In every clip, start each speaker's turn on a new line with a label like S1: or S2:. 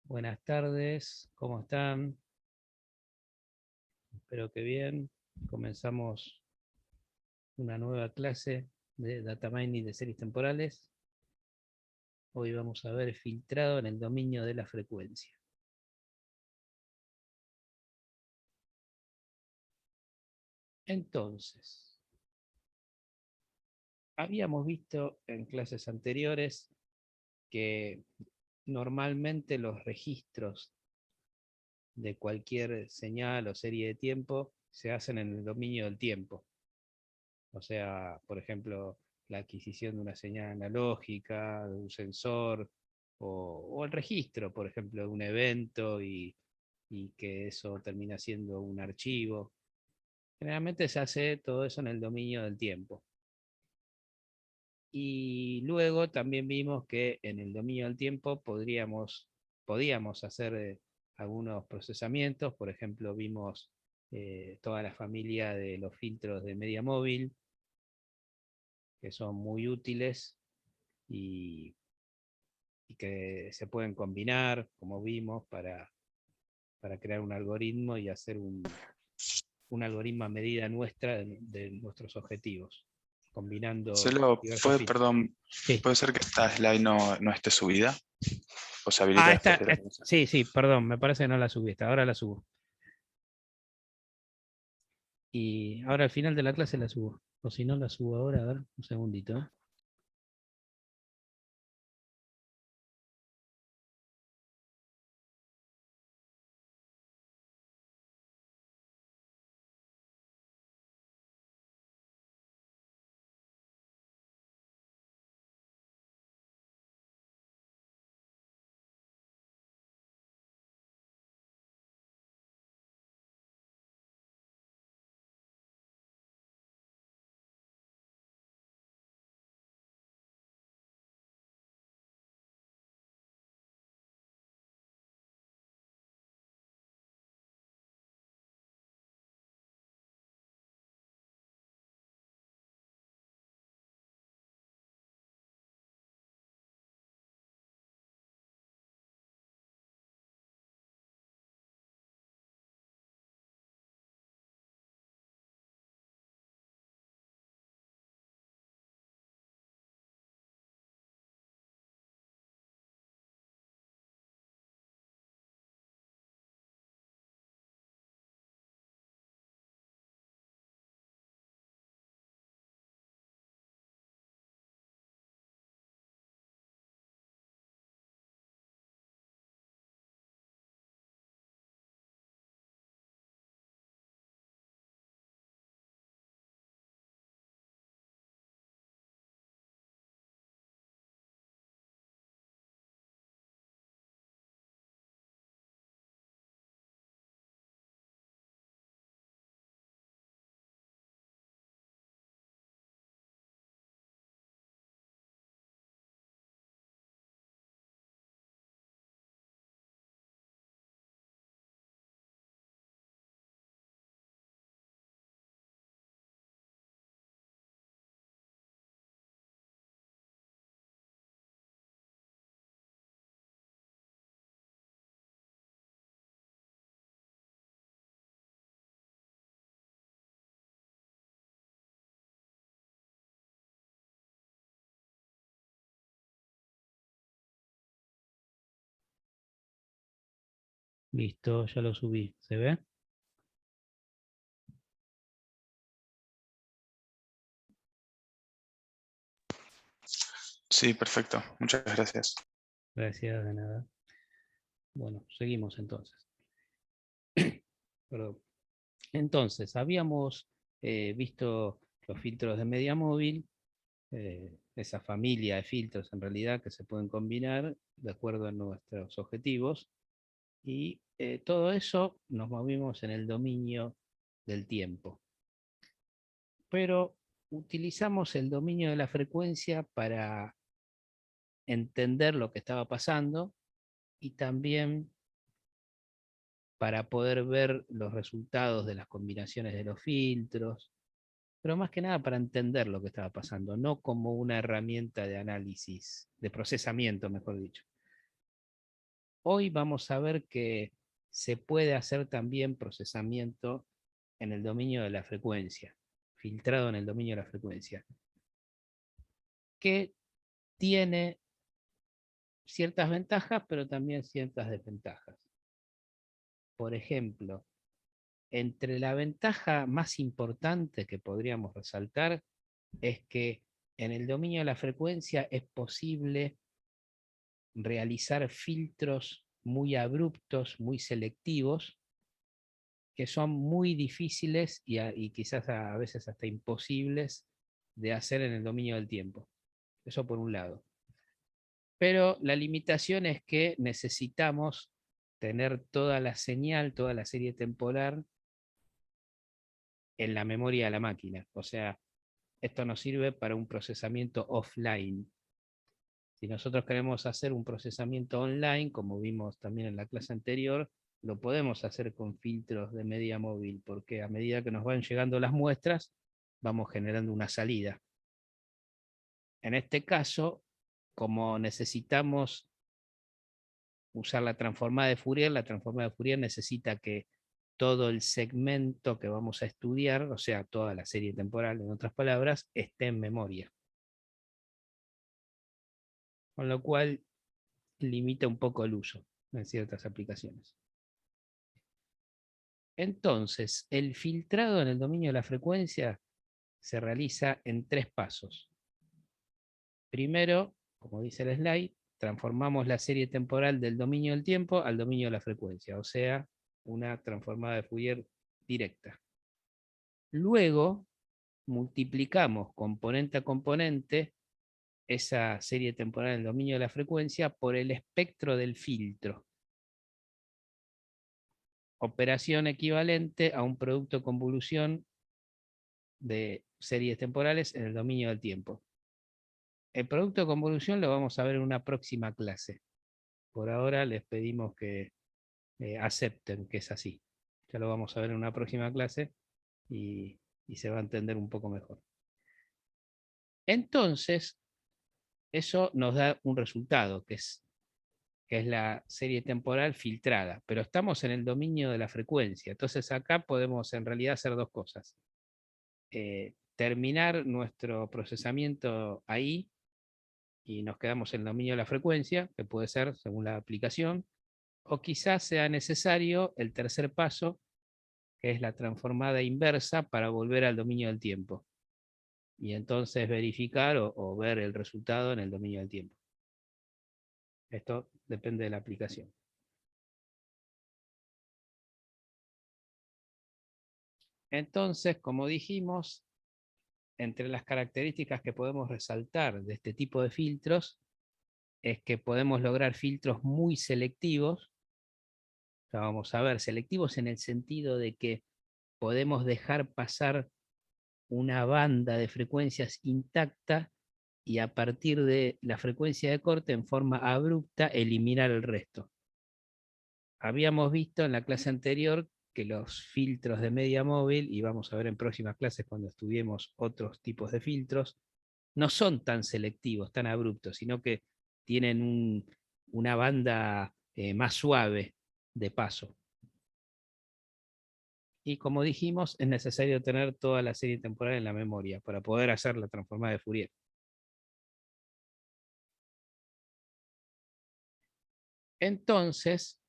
S1: Buenas tardes, ¿cómo están? Espero que bien. Comenzamos una nueva clase de Data Mining de series temporales. Hoy vamos a ver filtrado en el dominio de la frecuencia. Entonces, habíamos visto en clases anteriores que normalmente los registros de cualquier señal o serie de tiempo se hacen en el dominio del tiempo. O sea, por ejemplo, la adquisición de una señal analógica, de un sensor, o el registro, por ejemplo, de un evento y que eso termina siendo un archivo. Generalmente se hace todo eso en el dominio del tiempo. Y luego también vimos que en el dominio del tiempo podíamos hacer algunos procesamientos. Por ejemplo, vimos toda la familia de los filtros de media móvil, que son muy útiles y, y que se pueden combinar, como vimos, para crear un algoritmo y hacer un algoritmo a medida nuestra de nuestros objetivos, combinando
S2: Solo
S1: diversos
S2: puede,
S1: filtros.
S2: perdón,
S1: Sí.
S2: puede ser que esta slide no esté subida o se habilita después de la comisión.
S1: Sí, sí, perdón, me parece que no la subí, ahora la subo. Y ahora al final de la clase la subo. O si no la subo ahora, a ver, un segundito. Listo, ya lo subí. ¿Se ve?
S2: Sí, perfecto. Muchas gracias.
S1: Gracias, de nada. Bueno, seguimos entonces. Perdón. Entonces, habíamos visto los filtros de media móvil, esa familia de filtros en realidad que se pueden combinar de acuerdo a nuestros objetivos, y todo eso nos movimos en el dominio del tiempo. Pero utilizamos el dominio de la frecuencia para entender lo que estaba pasando y también para poder ver los resultados de las combinaciones de los filtros, pero más que nada para entender lo que estaba pasando, no como una herramienta de análisis, de procesamiento, mejor dicho. Hoy vamos a ver que se puede hacer también procesamiento en el dominio de la frecuencia, filtrado en el dominio de la frecuencia, que tiene ciertas ventajas, pero también ciertas desventajas. Por ejemplo, entre la ventaja más importante que podríamos resaltar es que en el dominio de la frecuencia es posible realizar filtros muy abruptos, muy selectivos, que son muy difíciles y quizás a veces hasta imposibles de hacer en el dominio del tiempo. Eso por un lado. Pero la limitación es que necesitamos tener toda la señal, toda la serie temporal en la memoria de la máquina. O sea, esto nos sirve para un procesamiento offline. Si nosotros queremos hacer un procesamiento online, como vimos también en la clase anterior, lo podemos hacer con filtros de media móvil, porque a medida que nos van llegando las muestras, vamos generando una salida. En este caso, como necesitamos usar la transformada de Fourier necesita que todo el segmento que vamos a estudiar, o sea, toda la serie temporal, en otras palabras, esté en memoria. Con lo cual limita un poco el uso en ciertas aplicaciones. Entonces, el filtrado en el dominio de la frecuencia se realiza en 3 pasos. Primero, como dice el slide, transformamos la serie temporal del dominio del tiempo al dominio de la frecuencia, o sea, una transformada de Fourier directa. Luego, multiplicamos componente a componente esa serie temporal en el dominio de la frecuencia por el espectro del filtro. Operación equivalente a un producto convolución de series temporales en el dominio del tiempo. El producto de convolución lo vamos a ver en una próxima clase. Por ahora les pedimos que acepten que es así. Ya lo vamos a ver en una próxima clase y se va a entender un poco mejor. Entonces, eso nos da un resultado, que es la serie temporal filtrada, pero estamos en el dominio de la frecuencia. Entonces acá podemos en realidad hacer 2 cosas. Terminar nuestro procesamiento ahí y nos quedamos en el dominio de la frecuencia, que puede ser según la aplicación, o quizás sea necesario el tercer paso, que es la transformada inversa para volver al dominio del tiempo. Y entonces verificar o ver el resultado en el dominio del tiempo. Esto depende de la aplicación. Entonces, como dijimos, entre las características que podemos resaltar de este tipo de filtros es que podemos lograr filtros muy selectivos. Ya vamos a ver, selectivos en el sentido de que podemos dejar pasar una banda de frecuencias intacta y a partir de la frecuencia de corte en forma abrupta eliminar el resto. Habíamos visto en la clase anterior que los filtros de media móvil, y vamos a ver en próximas clases cuando estudiemos otros tipos de filtros, no son tan selectivos, tan abruptos, sino que tienen una banda más suave de paso. Y como dijimos, es necesario tener toda la serie temporal en la memoria para poder hacer la transformada de Fourier. Entonces,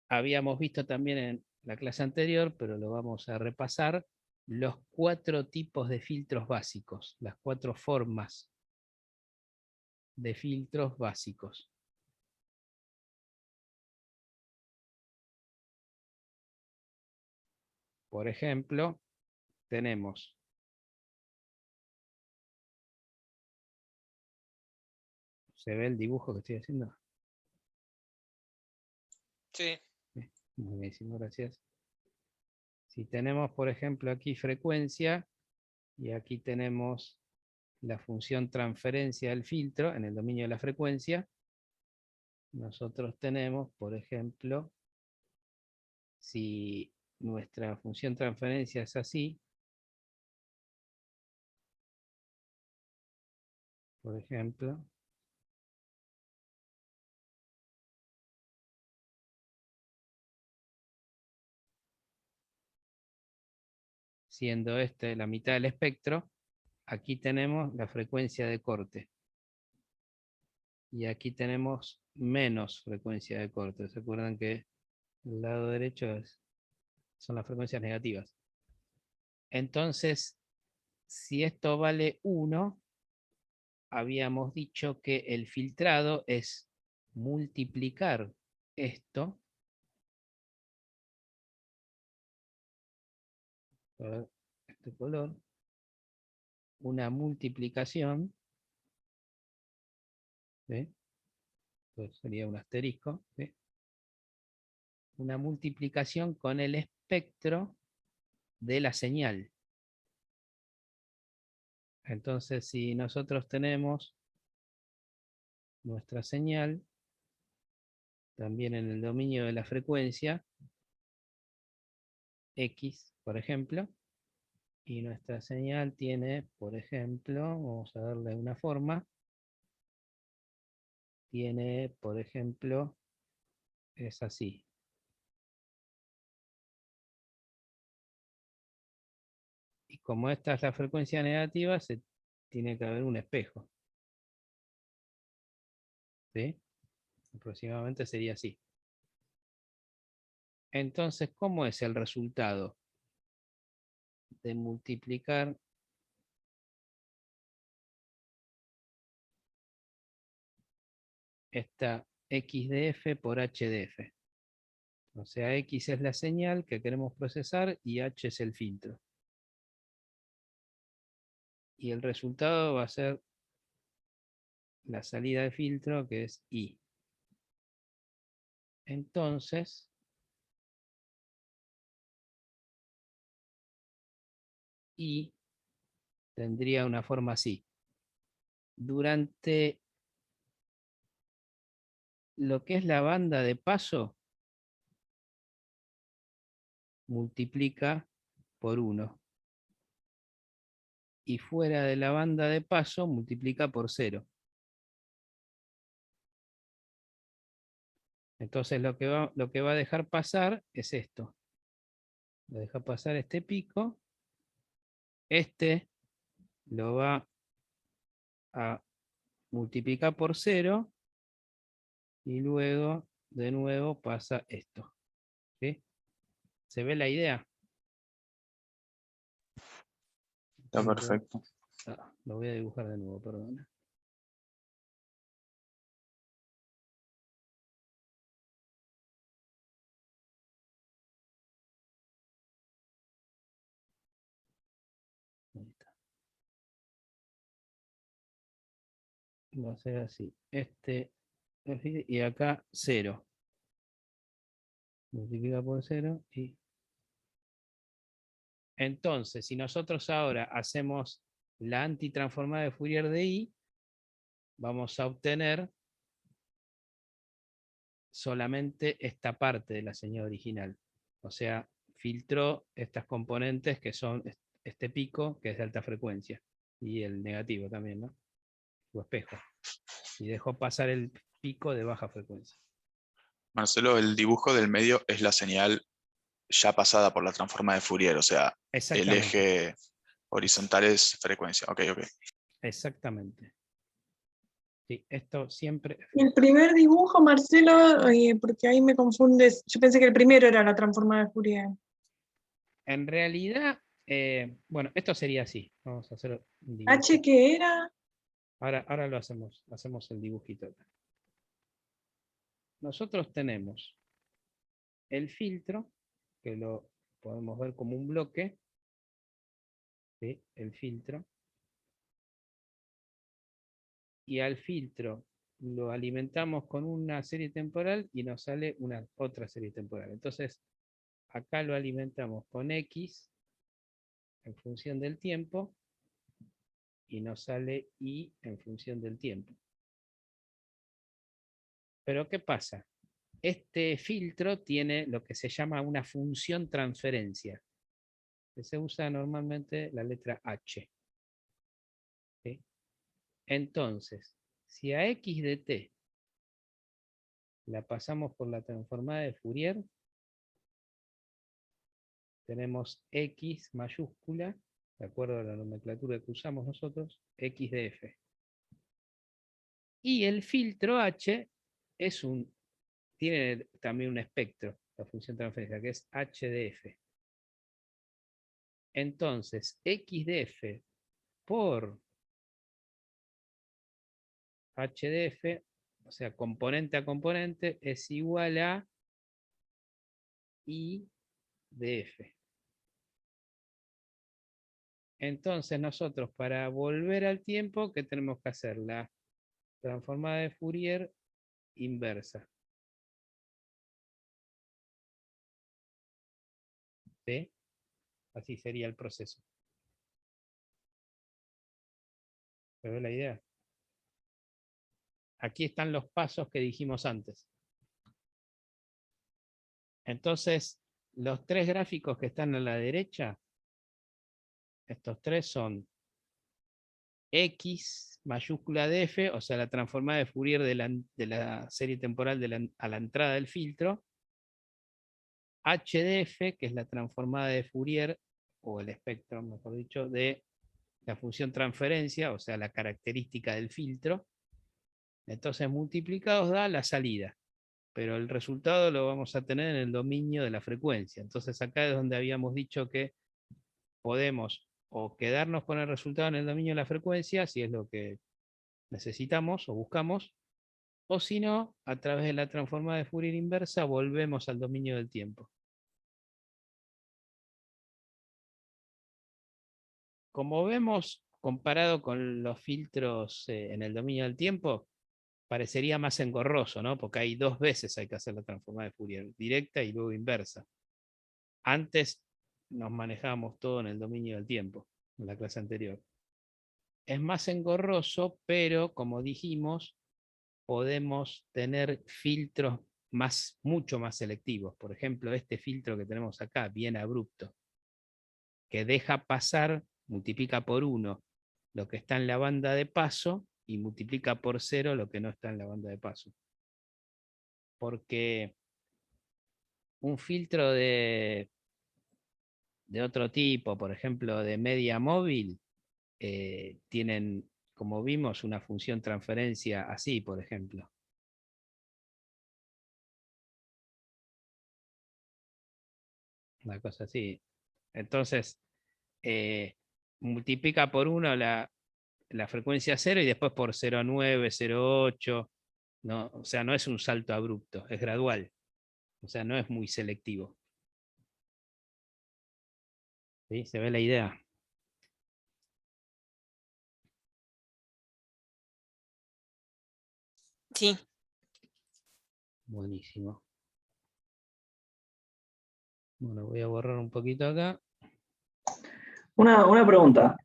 S1: habíamos visto también en la clase anterior, pero lo vamos a repasar, los 4 tipos de filtros básicos, las 4 formas de filtros básicos. Por ejemplo, tenemos ¿se ve el dibujo que estoy haciendo?
S3: Sí.
S1: Muy bien, gracias. Si tenemos, por ejemplo, aquí frecuencia y aquí tenemos la función transferencia del filtro en el dominio de la frecuencia, nosotros tenemos, por ejemplo, si nuestra función transferencia es así, por ejemplo, siendo este la mitad del espectro, aquí tenemos la frecuencia de corte. Y aquí tenemos menos frecuencia de corte. ¿Se acuerdan que el lado derecho son las frecuencias negativas? Entonces, si esto vale 1, habíamos dicho que el filtrado es multiplicar esto. Este color. Una multiplicación. ¿Sí? Pues sería un asterisco. ¿Sí? Una multiplicación con el espectro de la señal. Entonces, si nosotros tenemos nuestra señal, también en el dominio de la frecuencia, X, por ejemplo, y nuestra señal tiene, por ejemplo, vamos a darle una forma, tiene, por ejemplo, es así. Y como esta es la frecuencia negativa, se tiene que haber un espejo. ¿Sí? Aproximadamente sería así. Entonces, ¿cómo es el resultado de multiplicar esta X de F por H de F? O sea, X es la señal que queremos procesar y H es el filtro. Y el resultado va a ser la salida de filtro, que es I. Entonces, I tendría una forma así. Durante lo que es la banda de paso, multiplica por 1. Y fuera de la banda de paso, multiplica por 0. Entonces lo que va a dejar pasar es esto. Va a dejar pasar este pico. Este lo va a multiplicar por 0. Y luego, de nuevo, pasa esto. ¿Sí? ¿Se ve la idea?
S2: Está perfecto.
S1: Lo voy a dibujar de nuevo, perdón. Ahí está. Va a ser así. Y acá 0. Multiplica por 0 y... Entonces, si nosotros ahora hacemos la antitransformada de Fourier de I, vamos a obtener solamente esta parte de la señal original. O sea, filtró estas componentes que son este pico, que es de alta frecuencia, y el negativo también, ¿no? O espejo. Y dejó pasar el pico de baja frecuencia.
S2: Marcelo, el dibujo del medio es la señal ya pasada por la transforma de Fourier, o sea, el eje horizontal es frecuencia. Ok.
S1: Exactamente. Sí, esto siempre...
S3: El primer dibujo, Marcelo, porque ahí me confundes, yo pensé que el primero era la transformada de Fourier.
S1: En realidad, bueno, esto sería así. Vamos a hacer un dibujo.
S3: ¿H qué era?
S1: Ahora lo hacemos el dibujito acá. Nosotros tenemos el filtro, que lo podemos ver como un bloque, ¿sí? El filtro. Y al filtro lo alimentamos con una serie temporal y nos sale una otra serie temporal. Entonces, acá lo alimentamos con X en función del tiempo y nos sale Y en función del tiempo. Pero ¿qué pasa? Este filtro tiene lo que se llama una función transferencia, que se usa normalmente la letra H. ¿Sí? Entonces, si a X de t la pasamos por la transformada de Fourier, tenemos X mayúscula, de acuerdo a la nomenclatura que usamos nosotros, X de F. Y el filtro H tiene también un espectro, la función transferencia, que es H de F. Entonces, X de F por H de F, o sea, componente a componente, es igual a I de F. Entonces nosotros, para volver al tiempo, ¿qué tenemos que hacer? La transformada de Fourier inversa. ¿Sí? Así sería el proceso. ¿Se ve la idea? Aquí están los pasos que dijimos antes. Entonces, los tres gráficos que están a la derecha, estos tres son X mayúscula de F, o sea, la transformada de Fourier de la serie temporal a la entrada del filtro, H de F, que es la transformada de Fourier, o el espectro, mejor dicho, de la función transferencia, o sea, la característica del filtro. Entonces, multiplicados da la salida, pero el resultado lo vamos a tener en el dominio de la frecuencia. Entonces, acá es donde habíamos dicho que podemos o quedarnos con el resultado en el dominio de la frecuencia, si es lo que necesitamos o buscamos, o si no, a través de la transformada de Fourier inversa, volvemos al dominio del tiempo. Como vemos, comparado con los filtros en el dominio del tiempo, parecería más engorroso, ¿no? Porque hay dos veces hay que hacer la transformada de Fourier, directa y luego inversa. Antes nos manejábamos todo en el dominio del tiempo, en la clase anterior. Es más engorroso, pero como dijimos, podemos tener filtros mucho más selectivos. Por ejemplo, este filtro que tenemos acá, bien abrupto, que deja pasar, multiplica por 1 lo que está en la banda de paso y multiplica por 0 lo que no está en la banda de paso. Porque un filtro de otro tipo, por ejemplo, de media móvil, tienen, como vimos, una función transferencia así, por ejemplo. Una cosa así. Entonces, multiplica por 1 la frecuencia 0 y después por 0,9, 0,8. No, o sea, no es un salto abrupto, es gradual. O sea, no es muy selectivo. ¿Sí? ¿Se ve la idea?
S4: Sí.
S1: Buenísimo. Bueno, voy a borrar un poquito acá.
S5: Una pregunta.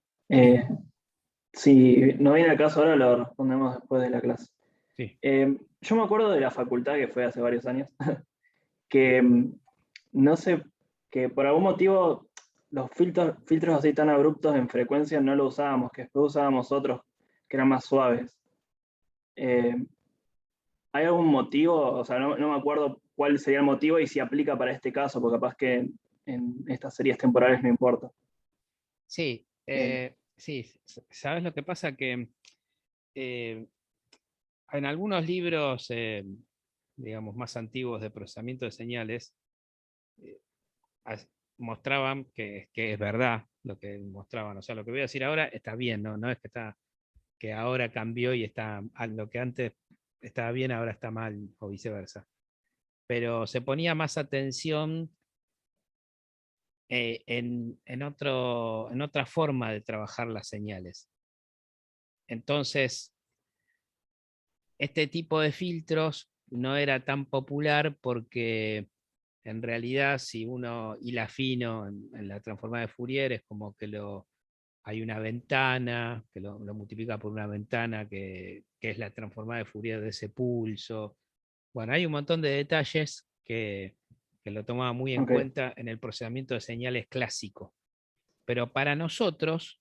S5: Si no viene al caso ahora, lo respondemos después de la clase.
S1: Sí.
S5: Yo me acuerdo de la facultad, que fue hace varios años, que no sé, que por algún motivo los filtros así tan abruptos en frecuencia no lo usábamos, que después usábamos otros que eran más suaves. ¿Hay algún motivo? O sea, no me acuerdo cuál sería el motivo y si aplica para este caso, porque capaz que en estas series temporales no importa.
S1: Sí, sí, ¿sabes lo que pasa? Que en algunos libros, digamos, más antiguos de procesamiento de señales, eh, mostraban que es verdad lo que mostraban. O sea, lo que voy a decir ahora está bien, no es que ahora cambió y está lo que antes estaba bien, ahora está mal, o viceversa. Pero se ponía más atención en otra forma de trabajar las señales. Entonces, este tipo de filtros no era tan popular porque en realidad si uno hila fino en la transformada de Fourier es como que hay una ventana, que lo multiplica por una ventana que es la transformada de Fourier de ese pulso. Bueno, hay un montón de detalles que lo tomaba muy en cuenta en el procesamiento de señales clásico. Pero para nosotros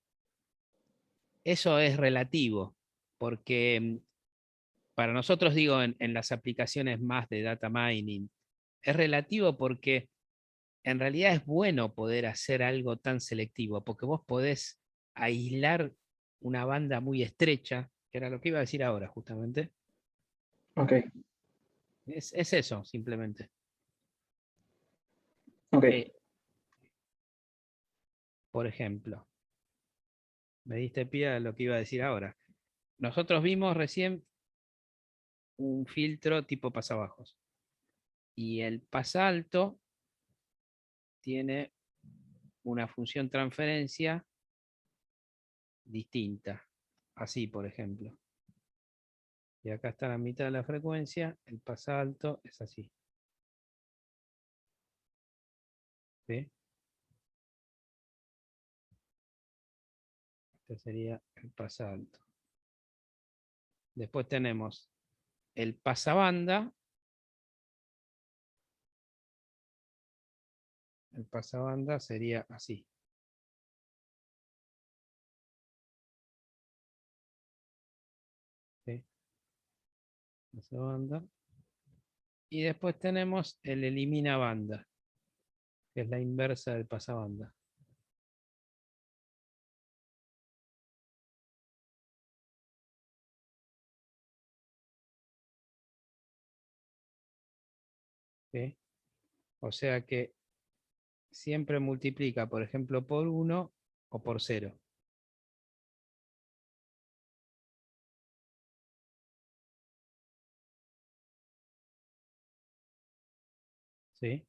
S1: eso es relativo, porque para nosotros, digo, en las aplicaciones más de data mining, es relativo porque en realidad es bueno poder hacer algo tan selectivo, porque vos podés aislar una banda muy estrecha, que era lo que iba a decir ahora justamente.
S5: Ok,
S1: Es eso, simplemente.
S5: ok.
S1: Por ejemplo, me diste pie a lo que iba a decir ahora. Nosotros vimos recién un filtro tipo pasabajos. Y el pasalto tiene una función transferencia distinta. Así, por ejemplo. Y acá está la mitad de la frecuencia, el pasalto es así. ¿Sí? Este sería el pasalto. Después tenemos el pasabanda. El pasabanda sería así. ¿Sí? Pasabanda. Y después tenemos el elimina banda, que es la inversa del pasabanda. ¿Sí? O sea que siempre multiplica, por ejemplo, por 1 o por 0. ¿Sí?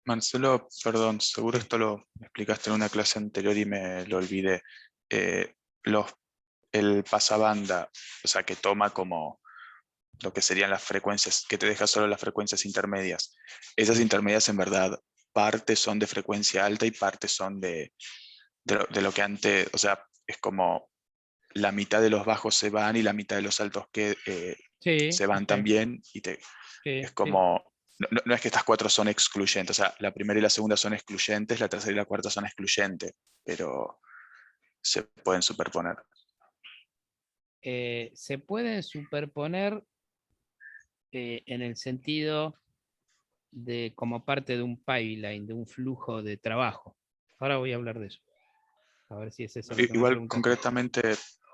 S2: Marcelo, perdón, seguro
S1: Sí.
S2: esto lo explicaste en una clase anterior y me lo olvidé. Eh, los, el pasabanda, o sea, que toma como lo que serían las frecuencias, que te deja solo las frecuencias intermedias. Esas intermedias en verdad, parte son de frecuencia alta y parte son de lo que antes, o sea, es como la mitad de los bajos se van y la mitad de los altos que
S1: Sí,
S2: se van también y es
S1: sí, sí.
S2: como, no es que estas cuatro son excluyentes, o sea, la primera y la segunda son excluyentes, la tercera y la cuarta son excluyentes, pero se pueden superponer.
S1: Se pueden superponer en el sentido de como parte de un pipeline, de un flujo de trabajo. Ahora voy a hablar de eso. A ver si es eso lo que me
S2: Igual,
S1: preguntaste.
S2: concretamente,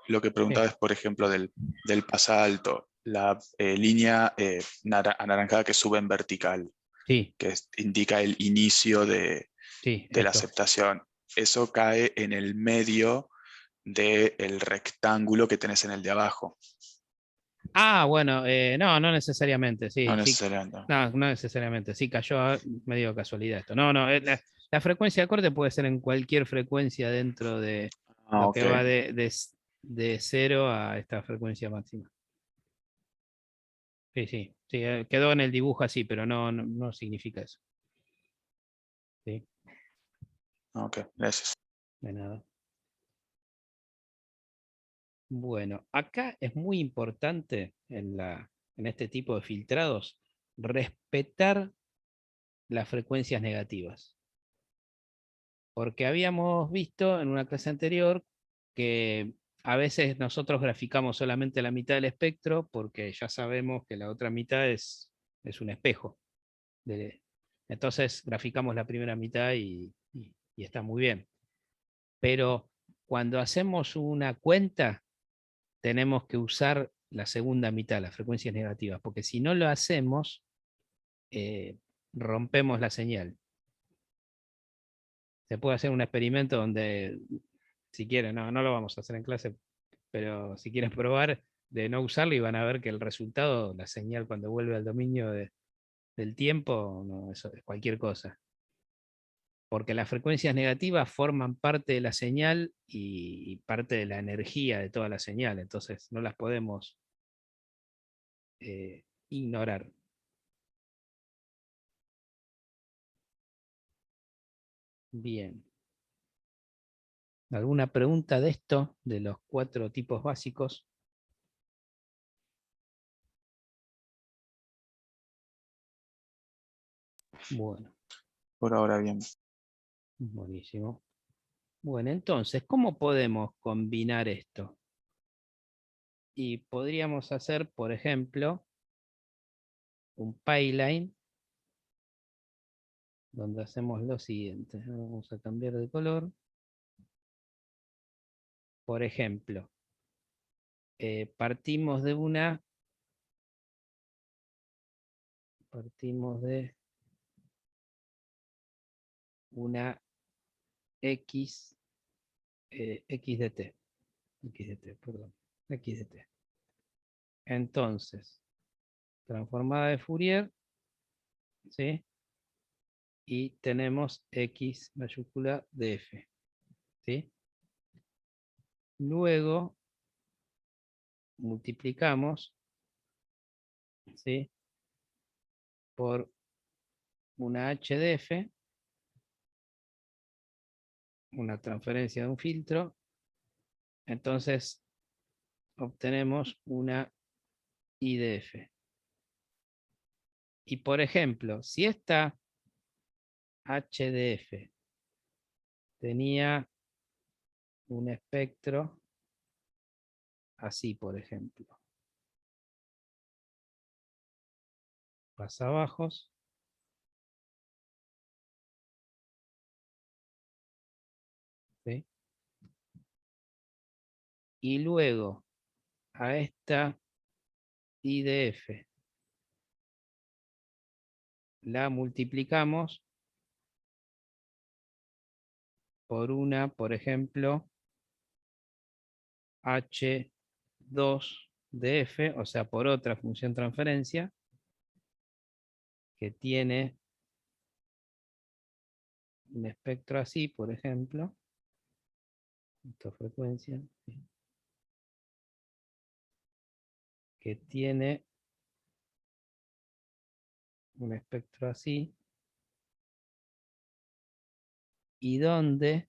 S2: lo que
S1: Sí,
S2: preguntaba es, por ejemplo, del pasalto, la línea anaranjada que sube en vertical,
S1: sí,
S2: que indica el inicio
S1: sí,
S2: de la
S1: esto.
S2: aceptación. Eso cae en el medio del rectángulo que tenés en el de abajo.
S1: Ah, bueno, no, no necesariamente,
S2: No
S1: sí, sí.
S2: necesariamente.
S1: No, no necesariamente, sí cayó medio casualidad esto. No, no, la frecuencia de corte puede ser en cualquier frecuencia dentro de
S2: Ah,
S1: lo
S2: ok.
S1: que va de 0 a esta frecuencia máxima. Sí, sí, sí, quedó en el dibujo así, pero no significa eso. Sí,
S2: Ok, gracias.
S1: de nada. Bueno, acá es muy importante en este tipo de filtrados respetar las frecuencias negativas. Porque habíamos visto en una clase anterior que a veces nosotros graficamos solamente la mitad del espectro porque ya sabemos que la otra mitad es un espejo. Entonces graficamos la primera mitad y está muy bien. Pero cuando hacemos una cuenta, tenemos que usar la segunda mitad, las frecuencias negativas, porque si no lo hacemos, rompemos la señal. Se puede hacer un experimento donde, si quieren, no lo vamos a hacer en clase, pero si quieren probar de no usarlo y van a ver que el resultado, la señal cuando vuelve al dominio del tiempo, no, eso es cualquier cosa. Porque las frecuencias negativas forman parte de la señal y parte de la energía de toda la señal, entonces no las podemos ignorar. Bien. ¿Alguna pregunta de esto, de los 4 tipos básicos? Bueno,
S2: Por ahora bien.
S1: buenísimo. Bueno, entonces, ¿cómo podemos combinar esto? Y podríamos hacer, por ejemplo, un pipeline donde hacemos lo siguiente. Vamos a cambiar de color. Por ejemplo, partimos de una X, X de t. Perdón, X de t. Entonces, transformada de Fourier, ¿sí? Y tenemos X mayúscula de f, ¿sí? Luego multiplicamos, ¿sí? Por una h de f, una transferencia de un filtro, entonces obtenemos una I de f. Y por ejemplo, si esta h de f tenía un espectro así, por ejemplo, pasabajos, ¿sí? Y luego a esta I de f la multiplicamos por una, por ejemplo, H2 de f, o sea, por otra función transferencia que tiene un espectro así, por ejemplo, esta frecuencia, que tiene un espectro así, y donde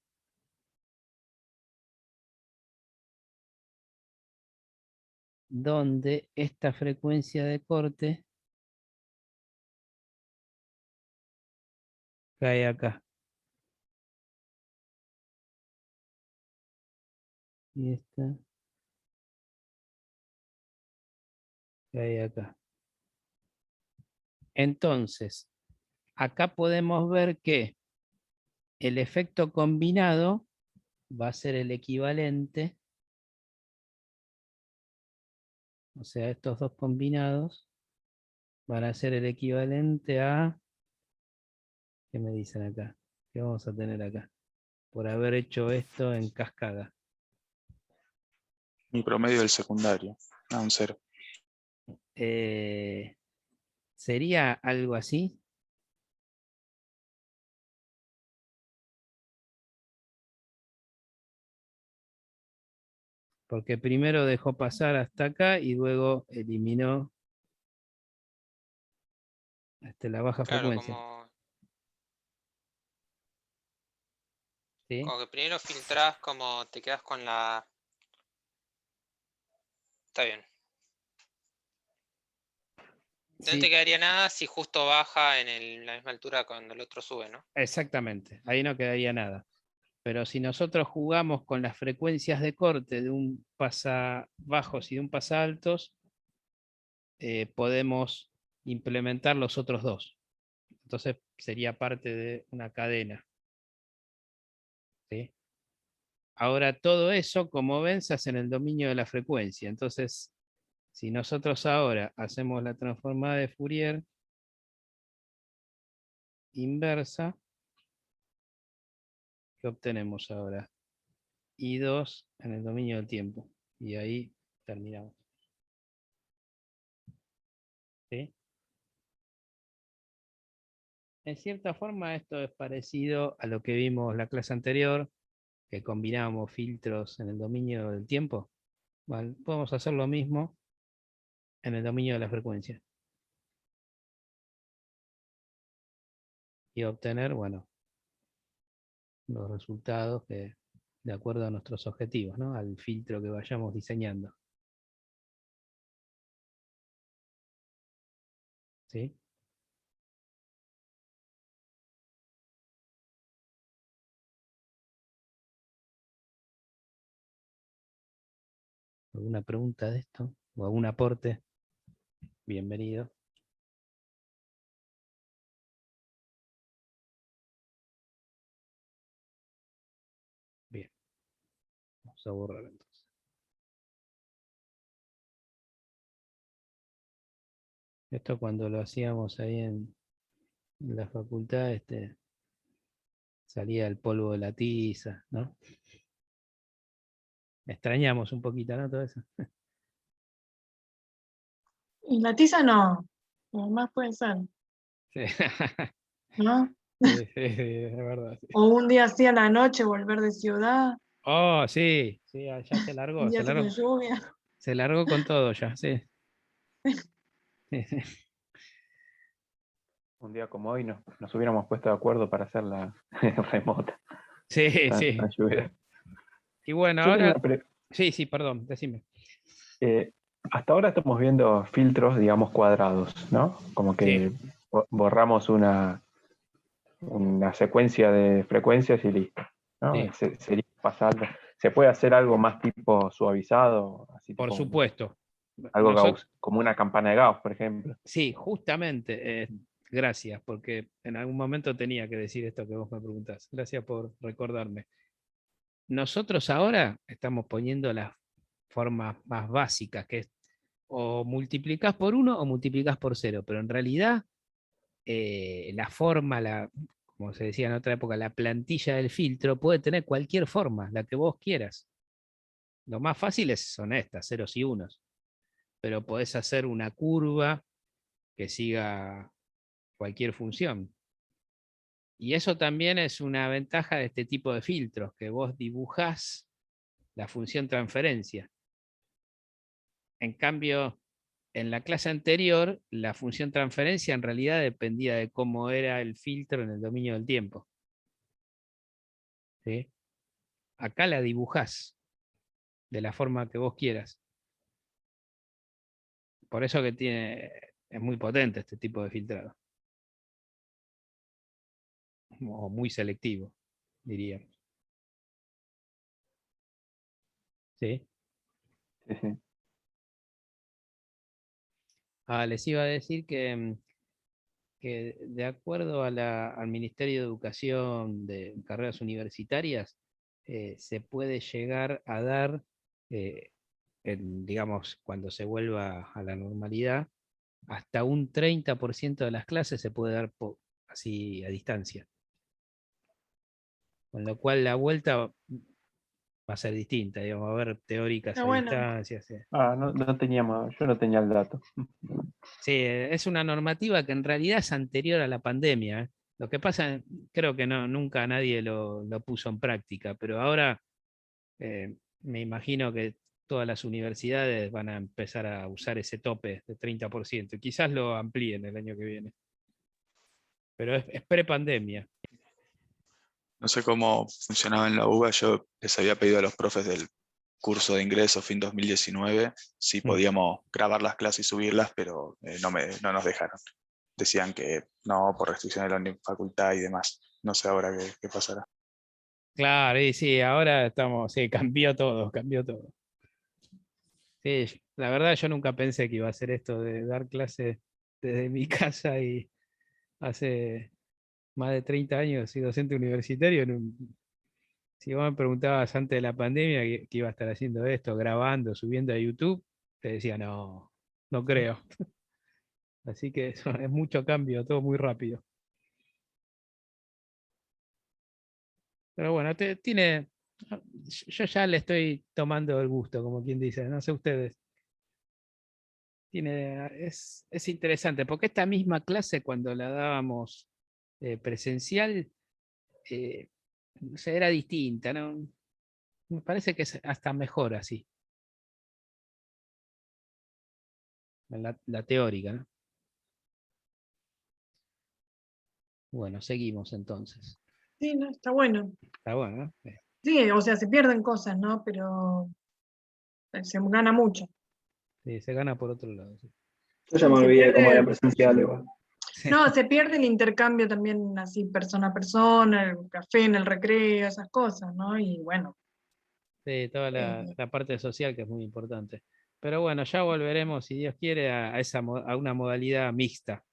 S1: esta frecuencia de corte cae acá. Y esta cae acá. Entonces, acá podemos ver que el efecto combinado va a ser el equivalente, o sea, estos dos combinados van a ser el equivalente a, ¿qué me dicen acá? ¿Qué vamos a tener acá? Por haber hecho esto en cascada.
S2: Mi promedio del secundario. Un 0.
S1: ¿Sería algo así? Porque primero dejó pasar hasta acá y luego eliminó la baja
S4: Claro,
S1: frecuencia. ¿Sí?
S4: como que primero filtrás, como te quedas con la... Está bien. No
S1: Sí,
S4: te quedaría nada si justo baja en la misma altura cuando el otro sube, ¿no?
S1: exactamente. Ahí no quedaría nada. Pero si nosotros jugamos con las frecuencias de corte de un pasabajos y de un pasaltos, podemos implementar los otros dos. Entonces sería parte de una cadena. ¿Sí? Ahora todo eso, como ven, se hace en el dominio de la frecuencia. Entonces, si nosotros ahora hacemos la transformada de Fourier inversa, ¿qué obtenemos ahora? I2 en el dominio del tiempo. Y ahí terminamos. ¿Sí? En cierta forma esto es parecido a lo que vimos la clase anterior, que combinábamos filtros en el dominio del tiempo. Bueno, podemos hacer lo mismo en el dominio de la frecuencia. Y obtener, bueno, los resultados que, de acuerdo a nuestros objetivos, ¿no? Al filtro que vayamos diseñando. ¿Sí? ¿Alguna pregunta de esto? ¿O algún aporte? Bienvenido. Bien. Vamos a borrar entonces. Esto cuando lo hacíamos ahí en la facultad, salía el polvo de la tiza, ¿no? Extrañamos un poquito, ¿no? Todo eso.
S3: Y la tiza no, lo más puede ser,
S1: Sí,
S3: ¿no?
S1: sí, sí, es verdad. Sí.
S3: O un día así a la noche volver de ciudad,
S1: Oh, sí, sí, ya se
S3: un
S1: largó,
S3: día así con lluvia.
S1: se largó con todo ya, sí. Sí, sí.
S6: Un día como hoy nos hubiéramos puesto de acuerdo para hacer la remota.
S1: Sí, sí.
S6: Tan lluvia.
S1: Y bueno,
S6: Yo tenía
S1: ahora,
S6: una
S1: sí, perdón, decime.
S6: hasta ahora estamos viendo filtros, digamos, cuadrados, ¿no? Como que borramos una secuencia de frecuencias y listo, ¿no?
S1: Sí.
S6: Sería pasando. ¿Se puede hacer algo más tipo suavizado? Así
S1: Por
S6: tipo
S1: supuesto.
S6: algo como una campana de Gauss, por ejemplo.
S1: Sí, justamente, gracias, porque en algún momento tenía que decir esto que vos me preguntás. Gracias por recordarme. Nosotros ahora estamos poniendo las formas más básicas, que es o multiplicás por 1 o multiplicás por 0, pero en realidad la forma, como se decía en otra época, la plantilla del filtro puede tener cualquier forma, la que vos quieras. Lo más fácil son estas, ceros y unos, pero podés hacer una curva que siga cualquier función. Y eso también es una ventaja de este tipo de filtros, que vos dibujás la función transferencia. En cambio, en la clase anterior, la función transferencia en realidad dependía de cómo era el filtro en el dominio del tiempo. ¿Sí? Acá la dibujás de la forma que vos quieras. Por eso que es muy potente este tipo de filtrado. O muy selectivo, diríamos. ¿Sí?
S6: Sí, sí.
S1: Les iba a decir que de acuerdo al Ministerio de Educación de carreras universitarias, se puede llegar a dar, digamos, cuando se vuelva a la normalidad, hasta un 30% de las clases se puede dar así a distancia. Con lo cual la vuelta va a ser distinta, digamos, va a haber teóricas
S3: Pero
S1: a
S3: bueno,
S1: distancia. Sí.
S6: Yo no tenía el dato.
S1: Sí, es una normativa que en realidad es anterior a la pandemia. Lo que pasa, creo que nunca nadie lo puso en práctica, pero ahora me imagino que todas las universidades van a empezar a usar ese tope de 30%. Y quizás lo amplíen el año que viene. Pero es pre-pandemia.
S2: No sé cómo funcionaba en la UBA, yo les había pedido a los profes del curso de ingreso fin 2019 si podíamos grabar las clases y subirlas, pero no nos dejaron. Decían que no, por restricciones de la facultad y demás. No sé ahora qué pasará.
S1: Claro, y sí, ahora estamos, sí, cambió todo, cambió todo. Sí, la verdad yo nunca pensé que iba a hacer esto de dar clases desde mi casa y hace más de 30 años soy docente universitario. Si vos me preguntabas antes de la pandemia que iba a estar haciendo esto, grabando, subiendo a YouTube, te decía no, no creo. Así que eso es mucho cambio, todo muy rápido. Pero bueno, yo ya le estoy tomando el gusto, como quien dice, no sé ustedes. Es interesante, porque esta misma clase cuando la dábamos presencial, no sé, era distinta, ¿no? Me parece que es hasta mejor así, la teórica, ¿no? Bueno, seguimos entonces.
S3: sí, no, está bueno.
S1: Está bueno, ¿no?
S3: Sí, o sea, se pierden cosas, ¿no? Pero se gana mucho.
S1: Sí, se gana por otro lado. Sí.
S5: Yo ya me
S3: Se
S5: olvidé cómo era
S3: pierde,
S5: presencial igual.
S3: no, se pierde el intercambio también así persona a persona, el café en el recreo, esas cosas, ¿no? Y bueno,
S1: Sí, toda la parte social que es muy importante. Pero bueno, ya volveremos, si Dios quiere, a una modalidad mixta.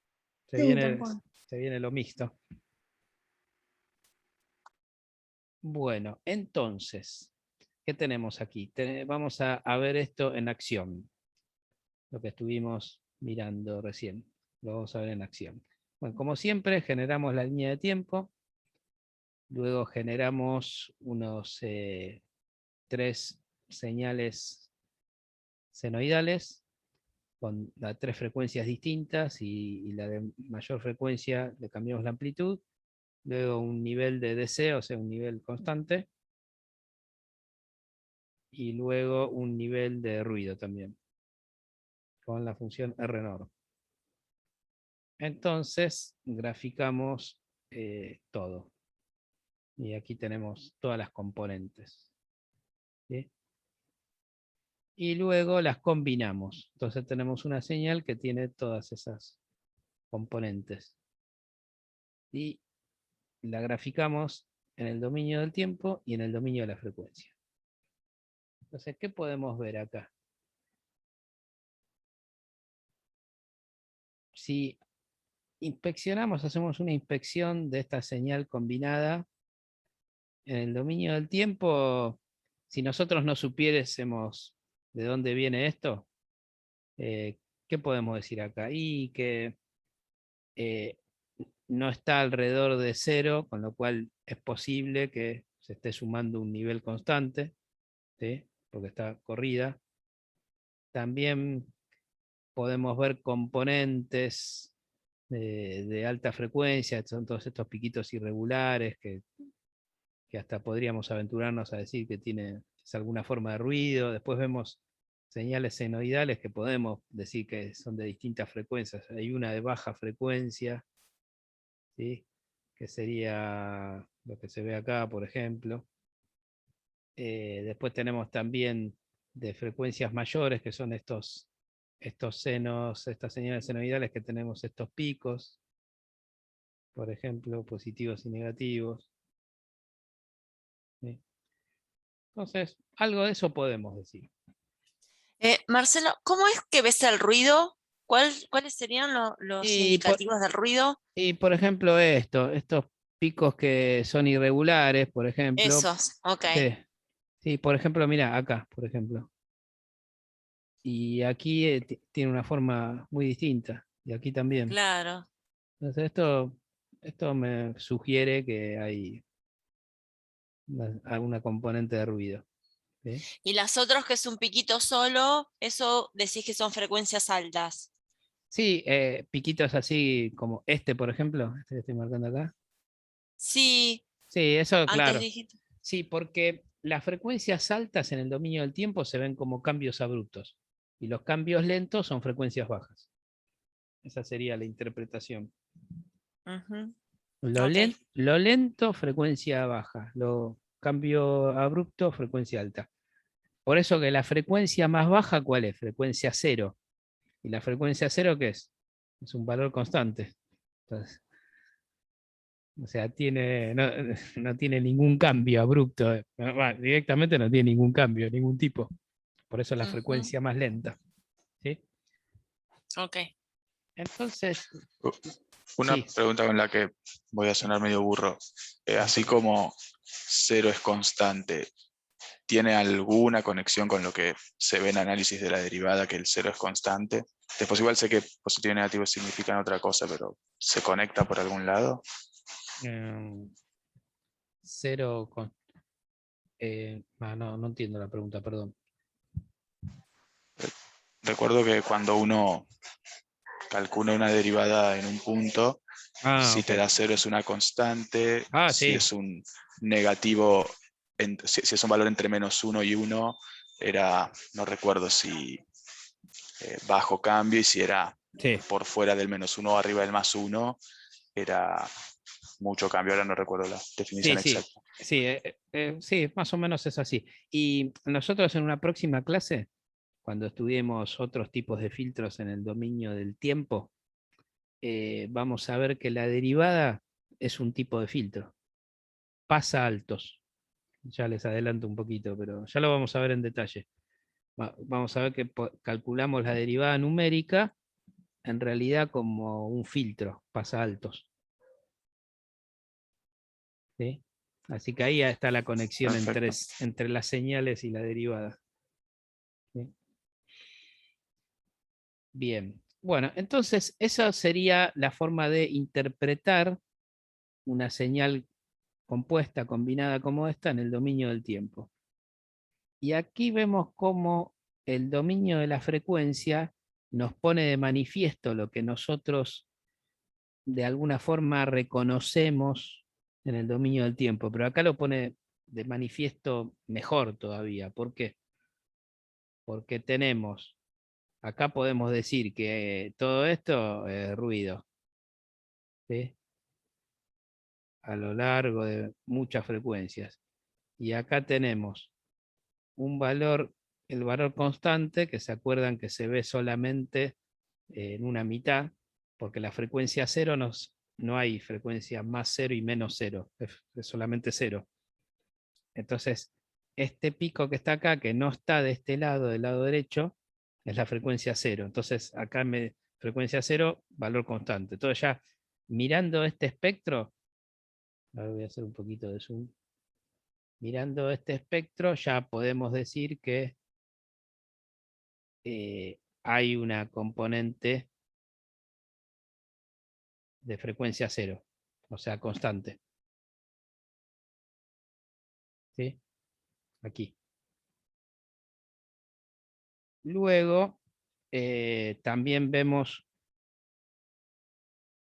S1: Se
S3: Sí, tal
S1: viene,
S3: cual.
S1: se viene lo mixto. Bueno, entonces, ¿qué tenemos aquí? Vamos a ver esto en acción, lo que estuvimos mirando recién. Lo vamos a ver en acción. Bueno, como siempre, generamos la línea de tiempo, luego generamos unos 3 señales senoidales con las 3 frecuencias distintas y la de mayor frecuencia le cambiamos la amplitud, luego un nivel de DC, o sea, un nivel constante, y luego un nivel de ruido también, con la función RNOR. Entonces, graficamos todo. Y aquí tenemos todas las componentes. ¿Sí? Y luego las combinamos. Entonces tenemos una señal que tiene todas esas componentes. Y la graficamos en el dominio del tiempo y en el dominio de la frecuencia. Entonces, ¿qué podemos ver acá? Si inspeccionamos, hacemos una inspección de esta señal combinada en el dominio del tiempo, si nosotros no supiésemos de dónde viene esto, ¿qué podemos decir acá? Y que eh, no está alrededor de 0, con lo cual es posible que se esté sumando un nivel constante, ¿sí? Porque está corrida. También podemos ver componentes de alta frecuencia, son todos estos piquitos irregulares que hasta podríamos aventurarnos a decir que tiene alguna forma de ruido. Después vemos señales senoidales que podemos decir que son de distintas frecuencias. Hay una de baja frecuencia, ¿sí? Que sería lo que se ve acá, por ejemplo. Después tenemos también de frecuencias mayores, que son estos senos, estas señales senoidales que tenemos estos picos, por ejemplo, positivos y negativos. ¿Sí? Entonces, algo de eso podemos decir.
S7: Marcelo, ¿cómo es que ves el ruido? ¿Cuáles serían los indicativos del ruido?
S1: Y por ejemplo, estos picos que son irregulares, por ejemplo.
S7: Esos, ok.
S1: Sí, sí, por ejemplo, mira, acá, por ejemplo. Y aquí tiene una forma muy distinta. Y aquí también.
S7: Claro.
S1: Entonces, esto me sugiere que hay alguna componente de ruido. ¿Sí?
S7: Y las otras que es un piquito solo, eso decís que son frecuencias altas.
S1: Sí, piquitos así como este, por ejemplo, este que estoy marcando acá.
S7: Sí,
S1: Sí, eso,
S7: antes
S1: claro.
S7: dijiste.
S1: Sí, porque las frecuencias altas en el dominio del tiempo se ven como cambios abruptos y los cambios lentos son frecuencias bajas. Esa sería la interpretación.
S7: Ujú,
S1: Lo,
S7: ok.
S1: lo lento, frecuencia baja. Lo cambio abrupto, frecuencia alta. Por eso que la frecuencia más baja, ¿cuál es? Frecuencia cero. ¿Y la frecuencia cero qué es? Es un valor constante. Entonces, o sea, no tiene ningún cambio abrupto. Bueno, directamente no tiene ningún cambio, ningún tipo. Por eso es la
S7: Ujú,
S1: frecuencia más lenta. ¿Sí?
S7: ok.
S1: Entonces,
S2: Una
S1: sí.
S2: pregunta con la que voy a sonar medio burro. Así como 0 es constante, ¿tiene alguna conexión con lo que se ve en análisis de la derivada, que el 0 es constante? Después igual sé que positivo y negativo significan otra cosa, pero ¿se conecta por algún lado?
S1: Cero con... no entiendo la pregunta, perdón.
S2: Recuerdo que cuando uno calcula una derivada en un punto, si
S1: Ok.
S2: te da 0 es una constante, si
S1: Sí.
S2: es un negativo, si es un valor entre -1 y 1, era, no recuerdo si bajo cambio, y si era
S1: Sí.
S2: por fuera del -1 o arriba del +1, era mucho cambio. Ahora no recuerdo la definición
S1: Sí.
S2: exacta.
S1: Sí, más o menos es así. Y nosotros en una próxima clase, cuando estudiemos otros tipos de filtros en el dominio del tiempo, vamos a ver que la derivada es un tipo de filtro. Pasa altos. Ya les adelanto un poquito, pero ya lo vamos a ver en detalle. Vamos a ver que calculamos la derivada numérica en realidad como un filtro, pasa altos. ¿Sí? Así que ahí está la conexión entre las señales y la derivada. ¿Sí? Bien. Bueno, entonces esa sería la forma de interpretar una señal compuesta, combinada como esta en el dominio del tiempo. Y aquí vemos cómo el dominio de la frecuencia nos pone de manifiesto lo que nosotros de alguna forma reconocemos en el dominio del tiempo, pero acá lo pone de manifiesto mejor todavía. ¿Por qué? Porque tenemos, acá podemos decir que todo esto es ruido, ¿sí? A lo largo de muchas frecuencias. Y acá tenemos un valor, el valor constante, que se acuerdan que se ve solamente en una mitad, porque la frecuencia cero no hay frecuencia más cero y menos cero, es solamente cero. Entonces, este pico que está acá, que no está de este lado, del lado derecho, es la frecuencia cero. Entonces, acá frecuencia cero, valor constante. Entonces ya mirando este espectro, ahora voy a hacer un poquito de zoom. Mirando este espectro ya podemos decir que hay una componente de frecuencia cero, o sea, constante. ¿Sí? Aquí. Luego, también vemos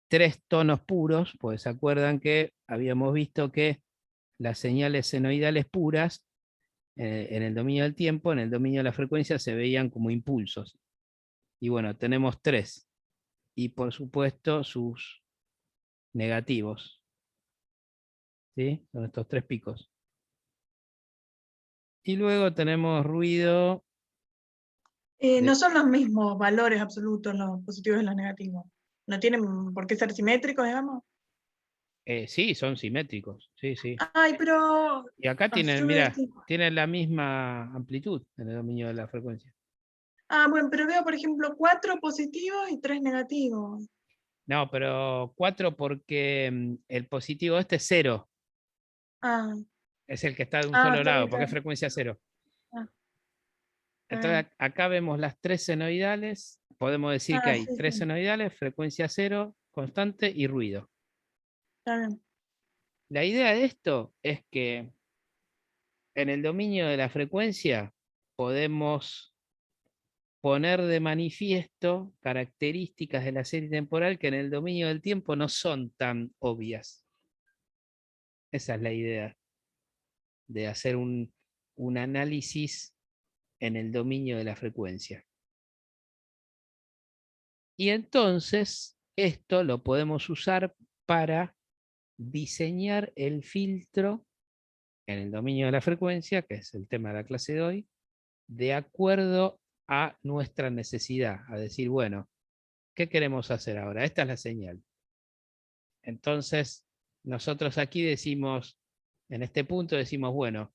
S1: 3 tonos puros, pues se acuerdan que habíamos visto que las señales senoidales puras en el dominio del tiempo, en el dominio de la frecuencia, se veían como impulsos. Y bueno, tenemos 3. Y por supuesto sus negativos. ¿Sí? Son estos 3 picos. Y luego tenemos ruido.
S3: No son los mismos valores absolutos los positivos y los negativos. No tienen por qué ser simétricos, digamos.
S1: Sí, son simétricos. Sí, sí.
S3: Ay, pero...
S1: Y acá tienen,
S3: yo veo
S1: mira, tienen la misma amplitud en el dominio de la frecuencia.
S3: bueno, pero veo, por ejemplo, 4 positivos y 3 negativos.
S1: No, pero 4 porque el positivo este es 0.
S3: Ah,
S1: Es el que está de un solo
S3: está
S1: lado,
S3: bien,
S1: porque es
S3: está bien.
S1: frecuencia 0.
S3: Ah, está
S1: Entonces
S3: bien.
S1: acá vemos las 3 senoidales. Podemos decir que hay
S3: Sí,
S1: 3
S3: sí,
S1: senoidales, frecuencia 0, constante y ruido.
S3: está bien.
S1: La idea de esto es que en el dominio de la frecuencia podemos poner de manifiesto características de la serie temporal que en el dominio del tiempo no son tan obvias. Esa es la idea de hacer un análisis en el dominio de la frecuencia. Y entonces esto lo podemos usar para diseñar el filtro en el dominio de la frecuencia, que es el tema de la clase de hoy, de acuerdo a nuestra necesidad. A decir, bueno, ¿qué queremos hacer ahora? Esta es la señal. Entonces, nosotros aquí decimos, en este punto decimos, bueno,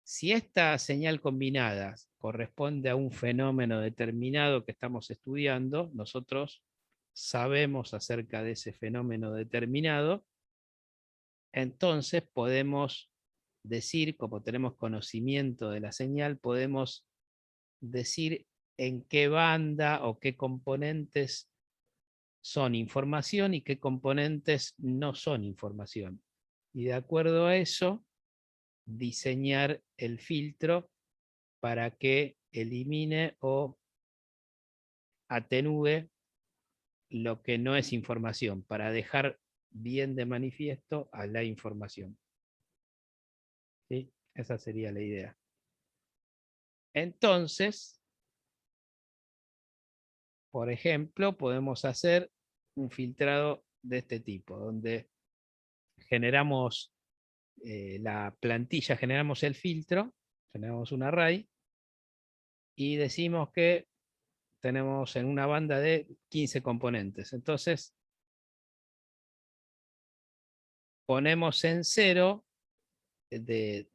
S1: si esta señal combinada corresponde a un fenómeno determinado que estamos estudiando, nosotros sabemos acerca de ese fenómeno determinado, entonces podemos decir, como tenemos conocimiento de la señal, podemos decir en qué banda o qué componentes son información y qué componentes no son información. Y de acuerdo a eso, diseñar el filtro para que elimine o atenúe lo que no es información, para dejar bien de manifiesto a la información. ¿Sí? Esa sería la idea. Entonces, por ejemplo, podemos hacer un filtrado de este tipo, donde generamos la plantilla, generamos el filtro, generamos un array y decimos que tenemos en una banda de 15 componentes. Entonces, ponemos en 0 de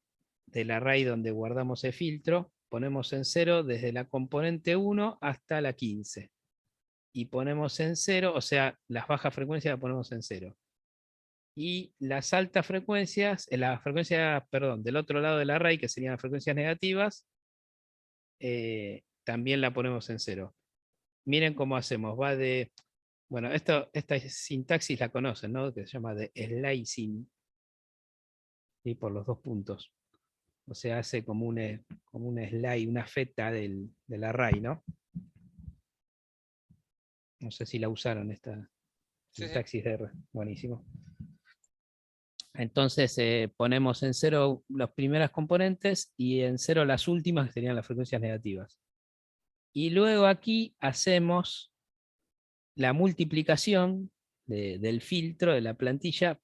S1: del array donde guardamos el filtro, ponemos en 0 desde la componente 1 hasta la 15. Y ponemos en 0, o sea, las bajas frecuencias las ponemos en 0. Y las altas frecuencias, la frecuencia, perdón, del otro lado del array, que serían las frecuencias negativas, también la ponemos en 0. Miren cómo hacemos, va de, bueno, esta sintaxis la conocen, ¿no? Que se llama de slicing, ¿sí? Por los 2 puntos. O sea, hace como un slide, una feta del array, ¿no? No sé si la usaron esta
S4: Sí, sí.
S1: sintaxis de R. Buenísimo. Entonces ponemos en 0 las primeras componentes y en 0 las últimas, que serían las frecuencias negativas. Y luego aquí hacemos la multiplicación del filtro de la plantilla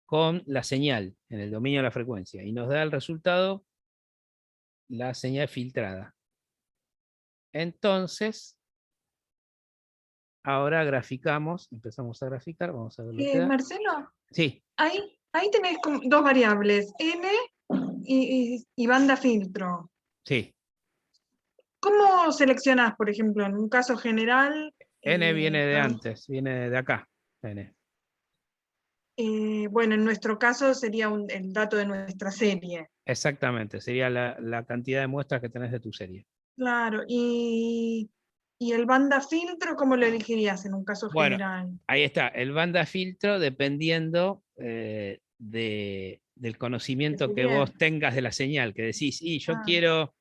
S1: con la señal en el dominio de la frecuencia. Y nos da el resultado la señal filtrada. Entonces, ahora graficamos, empezamos a graficar, vamos a ver lo que da.
S3: Marcelo,
S1: Sí,
S3: ahí tenés como 2 variables, n y banda filtro.
S1: sí.
S3: ¿Cómo seleccionás, por ejemplo, en un caso general?
S1: N viene de
S3: ah,
S1: antes, viene de acá. N.
S3: Bueno, en nuestro caso sería el dato de nuestra serie.
S1: Exactamente, sería la cantidad de muestras que tenés de tu serie.
S3: Claro, y el banda filtro, ¿cómo lo elegirías en un caso
S1: Bueno,
S3: general?
S1: ahí está, el banda filtro dependiendo del conocimiento que
S3: sería?
S1: vos tengas de la señal, que decís, y yo
S3: Ah.
S1: quiero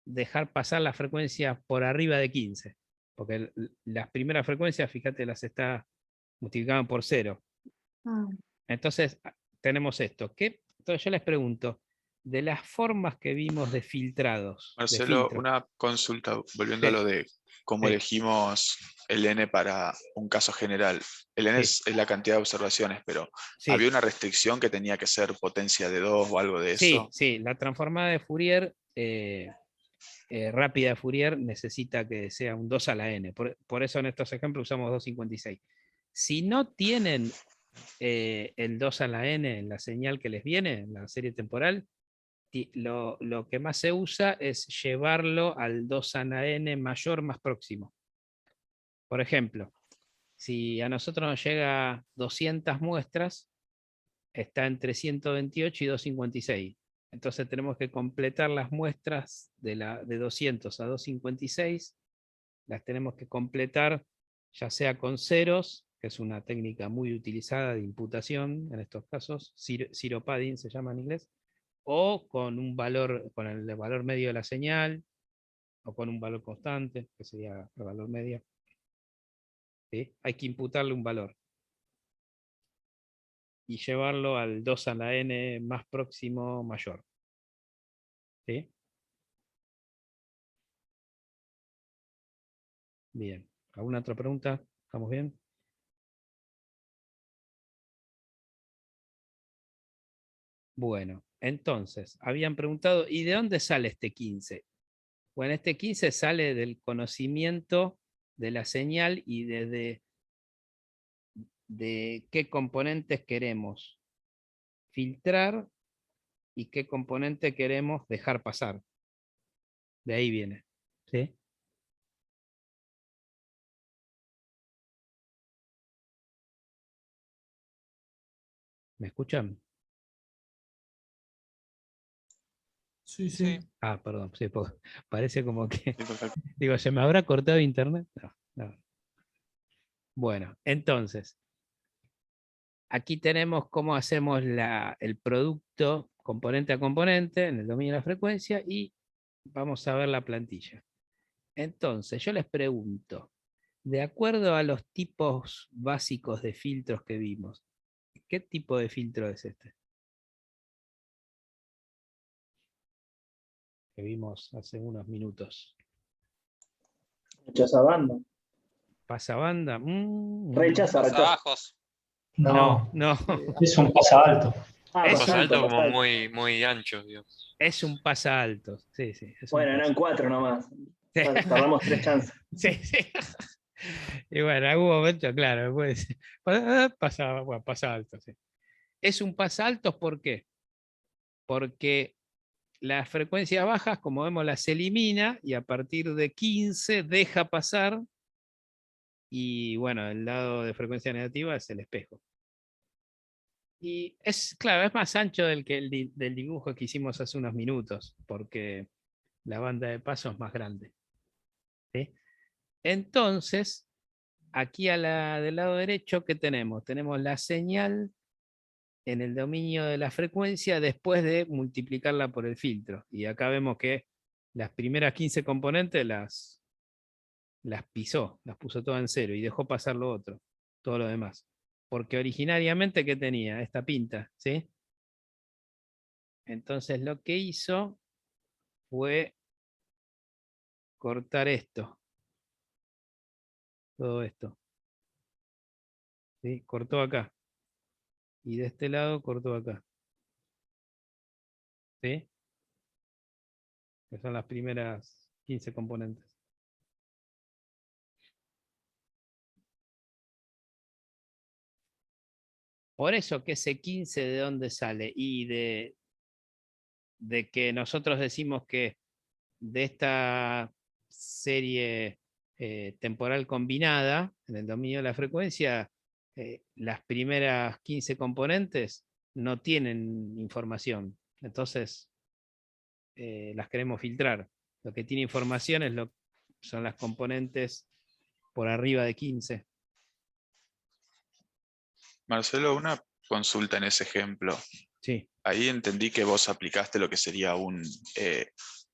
S1: dejar pasar las frecuencias por arriba de 15, porque las primeras frecuencias, fíjate, las está multiplicando por 0. Entonces, tenemos esto. Entonces yo les pregunto, de las formas que vimos de filtrados.
S2: Marcelo,
S1: filtro,
S2: una consulta, volviendo a
S1: Sí.
S2: lo de cómo
S1: Sí.
S2: elegimos el N para un caso general. El N
S1: Sí.
S2: es la cantidad de observaciones, pero
S1: Sí.
S2: ¿había una restricción que tenía que ser potencia de 2 o algo de
S1: Sí,
S2: eso?
S1: sí, la transformada de Fourier, rápida de Fourier, necesita que sea un 2 a la n. Por eso en estos ejemplos usamos 256. Si no tienen el 2 a la n en la señal que les viene, en la serie temporal, lo que más se usa es llevarlo al 2 a la n mayor más próximo. Por ejemplo, si a nosotros nos llega 200 muestras, está entre 128 y 256. Entonces tenemos que completar las muestras de 200 a 256, las tenemos que completar ya sea con ceros, que es una técnica muy utilizada de imputación en estos casos, zero padding se llama en inglés, o con un valor, con el valor medio de la señal, o con un valor constante, que sería el valor medio. ¿Sí? Hay que imputarle un valor y llevarlo al 2 a la n más próximo mayor. ¿Sí? Bien. ¿Alguna otra pregunta? ¿Estamos bien? Bueno, entonces, habían preguntado, ¿y de dónde sale este 15? Bueno, este 15 sale del conocimiento de la señal y de qué componentes queremos filtrar y qué componente queremos dejar pasar. De ahí viene. ¿Sí? ¿Me escuchan?
S8: Sí,
S4: Sí.
S8: sí.
S1: Ah, perdón, sí, parece como que...
S2: Sí, perfecto.
S1: Digo, ¿se me habrá cortado internet? No. Bueno, entonces, aquí tenemos cómo hacemos el producto componente a componente en el dominio de la frecuencia y vamos a ver la plantilla. Entonces, yo les pregunto, de acuerdo a los tipos básicos de filtros que vimos, ¿qué tipo de filtro es este? Que vimos hace unos minutos.
S5: Rechaza banda.
S1: ¿Pasabanda?
S5: Rechaza.
S4: Pasabajos.
S8: No,
S1: No.
S8: es un pasalto.
S5: Ah,
S1: Es
S9: Pasa alto como
S5: pasalto.
S9: muy ancho, digamos.
S1: Es un pasa alto. Sí, sí. Es un
S5: Bueno, eran
S1: pasa.
S5: 4 nomás.
S1: Sí.
S5: Tardamos 3 chances.
S1: Sí, sí. Y bueno, en algún momento, claro, pasa alto, sí. Es un pasa alto, ¿por qué? porque las frecuencias bajas, como vemos, las elimina y a partir de 15 deja pasar. Y bueno, el lado de frecuencia negativa es el espejo. Y es, claro, es más ancho del dibujo que hicimos hace unos minutos, porque la banda de paso es más grande. ¿Sí? Entonces, aquí del lado derecho, ¿qué tenemos? Tenemos la señal en el dominio de la frecuencia después de multiplicarla por el filtro. Y acá vemos que las primeras 15 componentes las pisó, las puso todas en cero y dejó pasar lo otro, todo lo demás. Porque originariamente, ¿qué tenía? Esta pinta, ¿sí? Entonces lo que hizo fue cortar esto. Todo esto. ¿Sí? Cortó acá. Y de este lado cortó acá. ¿Sí? Que son las primeras 15 componentes. Por eso que ese 15 ¿de dónde sale? Y de que nosotros decimos que de esta serie temporal combinada, en el dominio de la frecuencia, las primeras 15 componentes no tienen información. Entonces, las queremos filtrar. Lo que tiene información son las componentes por arriba de 15.
S2: Marcelo, una consulta en ese ejemplo.
S1: Sí.
S2: Ahí entendí que vos aplicaste lo que sería un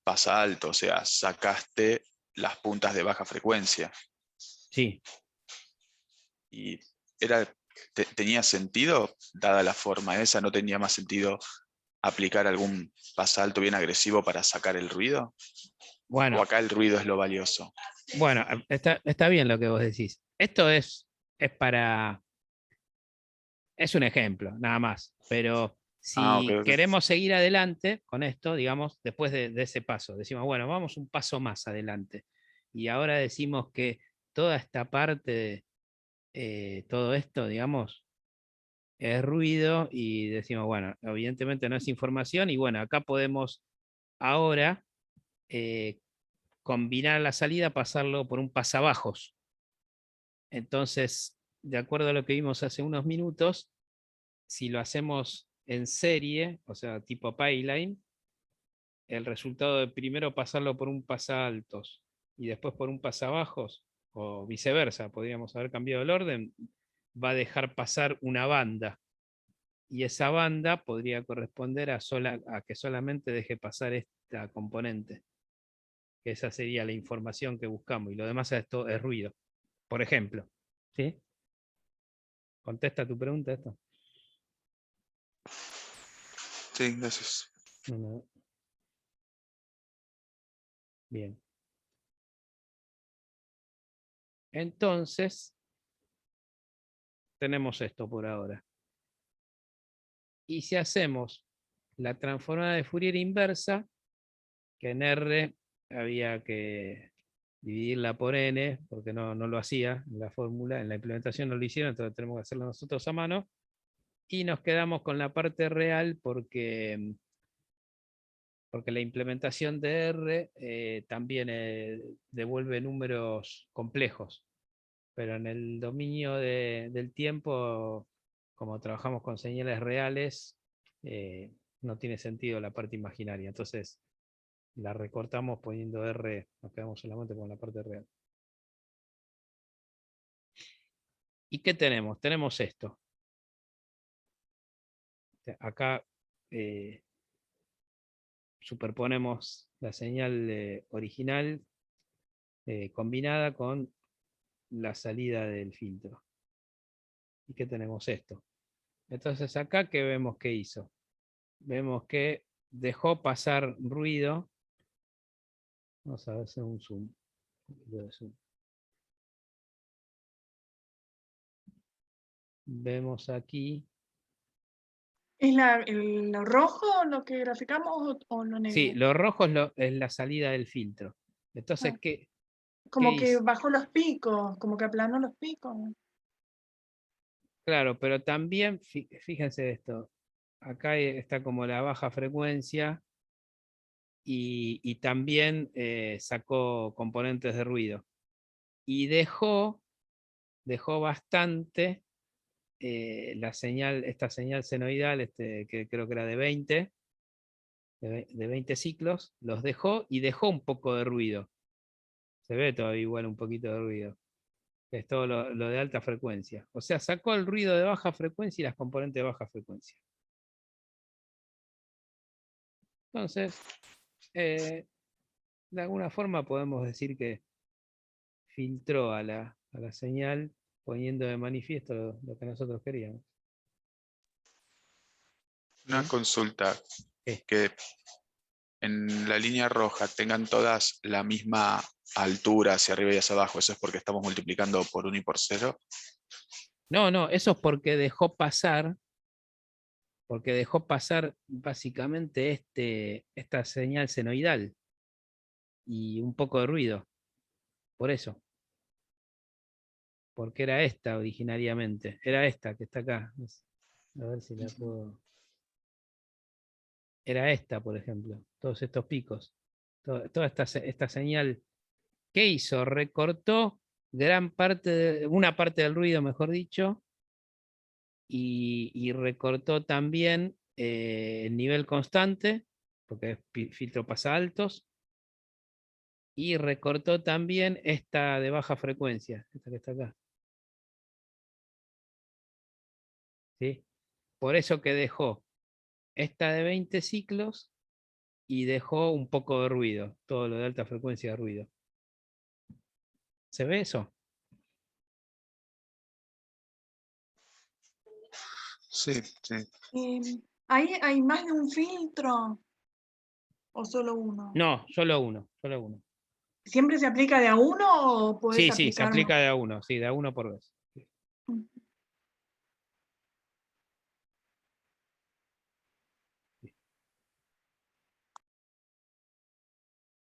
S2: pasa alto, o sea, sacaste las puntas de baja frecuencia.
S1: Sí.
S2: ¿Y tenía sentido, dada la forma esa, no tenía más sentido aplicar algún pasa alto bien agresivo para sacar el ruido?
S1: Bueno.
S2: ¿O acá el ruido es lo valioso?
S1: Bueno, está bien lo que vos decís. Esto es para... Es un ejemplo, nada más. Pero si
S2: ok.
S1: queremos seguir adelante con esto, digamos, después de ese paso, decimos, bueno, vamos un paso más adelante. Y ahora decimos que toda esta parte, todo esto, digamos, es ruido y decimos, bueno, evidentemente no es información y bueno, acá podemos ahora combinar la salida, pasarlo por un pasabajos. Entonces, de acuerdo a lo que vimos hace unos minutos, si lo hacemos en serie, o sea, tipo pipeline, el resultado de primero pasarlo por un pasaltos y después por un pasabajos, o viceversa, podríamos haber cambiado el orden, va a dejar pasar una banda. Y esa banda podría corresponder a que solamente deje pasar esta componente. Que esa sería la información que buscamos. Y lo demás esto es ruido. Por ejemplo. ¿Sí? ¿Contesta tu pregunta esto?
S2: Sí, gracias.
S1: No. Bien. Entonces, tenemos esto por ahora. Y si hacemos la transformada de Fourier inversa, que en R había que dividirla por N, porque no lo hacía en la fórmula, en la implementación no lo hicieron, entonces tenemos que hacerlo nosotros a mano. Y nos quedamos con la parte real porque la implementación de R también devuelve números complejos. Pero en el dominio del tiempo, como trabajamos con señales reales, no tiene sentido la parte imaginaria. Entonces la recortamos poniendo R, nos quedamos solamente con la parte real. ¿Y qué tenemos? Tenemos esto. Acá superponemos la señal original combinada con la salida del filtro. ¿Y qué tenemos esto? Entonces acá, ¿qué vemos que hizo? Vemos que dejó pasar ruido. Vamos a hacer un zoom. Vemos aquí.
S3: ¿Es lo rojo lo que graficamos o lo negro?
S1: Sí, lo rojo es la salida del filtro. Entonces, ¿qué
S3: como que
S1: hizo?
S3: bajó los picos, como que aplanó los picos.
S1: Claro, pero también, fíjense esto, acá está como la baja frecuencia y también sacó componentes de ruido. Y dejó bastante esta señal senoidal, que creo que era de 20 ciclos, los dejó y dejó un poco de ruido. Se ve todavía igual un poquito de ruido. Es todo lo de alta frecuencia. O sea, sacó el ruido de baja frecuencia y las componentes de baja frecuencia. Entonces, de alguna forma podemos decir que filtró a la señal poniendo de manifiesto lo que nosotros queríamos.
S2: Una consulta, que en la línea roja tengan todas la misma altura hacia arriba y hacia abajo, ¿eso es porque estamos multiplicando por 1 y por 0?
S1: No, eso es porque dejó pasar básicamente esta señal senoidal y un poco de ruido. Por eso. Porque era esta originariamente. Era esta que está acá. A ver si la puedo. Era esta, por ejemplo. Todos estos picos. Toda esta señal. ¿Qué hizo? Recortó una parte del ruido, mejor dicho, y recortó también el nivel constante, porque es filtro pasa altos, y recortó también esta de baja frecuencia, esta que está acá. ¿Sí? Por eso que dejó esta de 20 ciclos y dejó un poco de ruido, todo lo de alta frecuencia de ruido. ¿Se ve eso?
S2: Sí, sí.
S3: ¿Hay más de un filtro o solo uno?
S1: No, solo uno.
S3: ¿Siempre se aplica de a uno o podés
S1: Sí, se
S3: aplicar
S1: aplica de a uno, sí, de a uno por vez.
S3: más?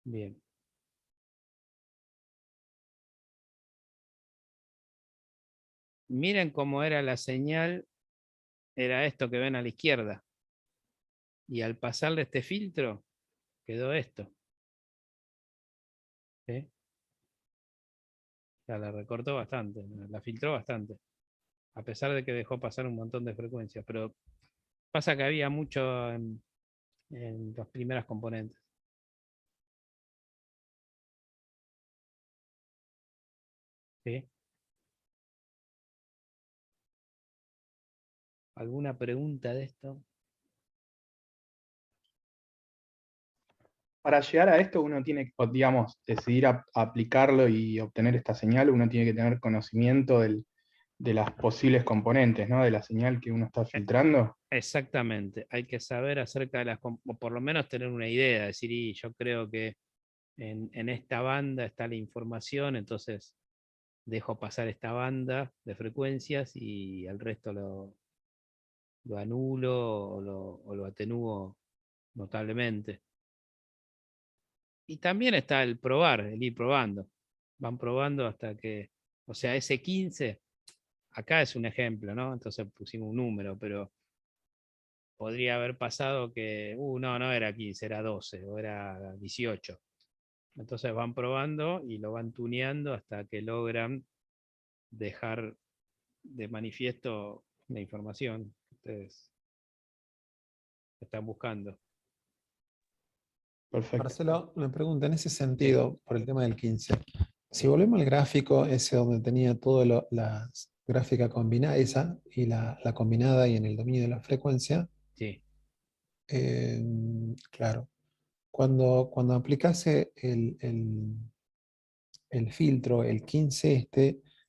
S1: Bien. Miren cómo era la señal, era esto que ven a la izquierda. Y al pasarle este filtro, quedó esto. ¿Sí? La recortó bastante, la filtró bastante. A pesar de que dejó pasar un montón de frecuencias. Pero pasa que había mucho en las primeras componentes. ¿Sí? ¿Alguna pregunta de esto?
S10: Para llegar a esto uno tiene que, digamos, decidir aplicarlo y obtener esta señal, uno tiene que tener conocimiento de las posibles componentes, ¿no? De la señal que uno está filtrando.
S1: Exactamente, hay que saber acerca de o por lo menos tener una idea, decir, y yo creo que en esta banda está la información, entonces dejo pasar esta banda de frecuencias y el resto lo anulo o lo atenúo notablemente. Y también está el probar, el ir probando. Van probando hasta que, o sea, ese 15, acá es un ejemplo, ¿no? Entonces pusimos un número, pero podría haber pasado que, no era 15, era 12 o era 18. Entonces van probando y lo van tuneando hasta que logran dejar de manifiesto la información que ustedes están buscando.
S10: Perfecto.
S11: Marcelo, me pregunta en ese sentido, por el tema del 15. Si volvemos al gráfico, ese donde tenía toda la gráfica combinada, esa, y la combinada y en el dominio de la frecuencia,
S1: Sí.
S11: Claro, cuando aplicase el filtro, el 15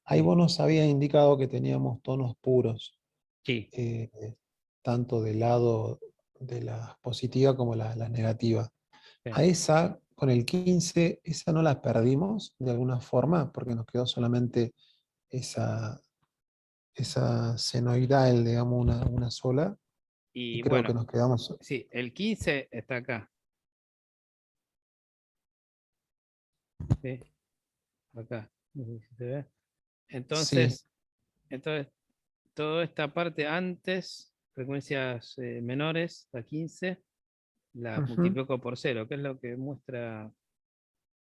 S11: ahí vos nos habías indicado que teníamos tonos puros.
S1: Sí.
S11: Tanto del lado de la positiva como la negativa.
S1: Sí.
S11: A esa, con el 15, esa no la perdimos de alguna forma, porque nos quedó solamente esa senoidal, digamos, una sola.
S1: Y
S11: creo
S1: bueno,
S11: que nos quedamos.
S1: Sí, el 15 está acá. ¿Sí? Acá. No sé si se ve. Entonces, toda esta parte antes, frecuencias menores a 15, las
S11: Ujú.
S1: multiplico por 0, que es lo que muestra.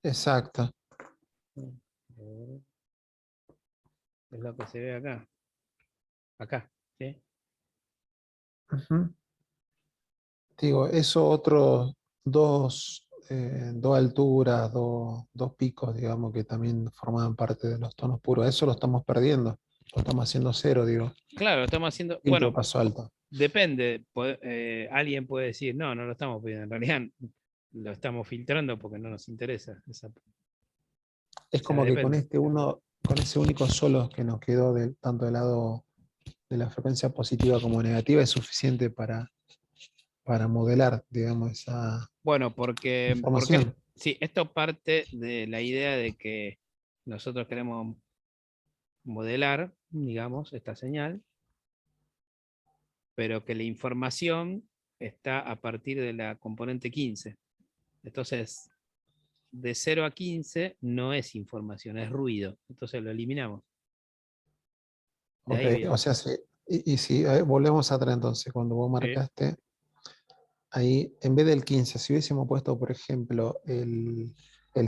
S11: Exacto.
S1: Es lo que se ve acá. Acá, ¿sí?
S11: Ujú. Digo, eso otros dos alturas, dos picos, digamos, que también formaban parte de los tonos puros. Eso lo estamos perdiendo. Lo estamos haciendo cero, digo.
S1: Claro, estamos haciendo.
S11: Filtro
S1: Bueno,
S11: de paso alto.
S1: depende. Alguien puede decir, no, no lo estamos pidiendo. En realidad lo estamos filtrando porque no nos interesa.
S11: Es
S1: O sea,
S11: como que
S1: depende.
S11: con ese único solo que nos quedó tanto del lado de la frecuencia positiva como negativa, es suficiente para modelar, digamos, esa
S1: Bueno, porque
S11: información.
S1: sí, esto parte de la idea de que nosotros queremos modelar, digamos, esta señal, pero que la información está a partir de la componente 15. Entonces, de 0 a 15 no es información, es ruido. Entonces lo eliminamos. De
S11: Ok,
S1: ahí viene.
S11: o sea, y si volvemos atrás entonces, cuando vos
S1: Sí.
S11: marcaste, ahí en vez del 15, si hubiésemos puesto, por ejemplo, el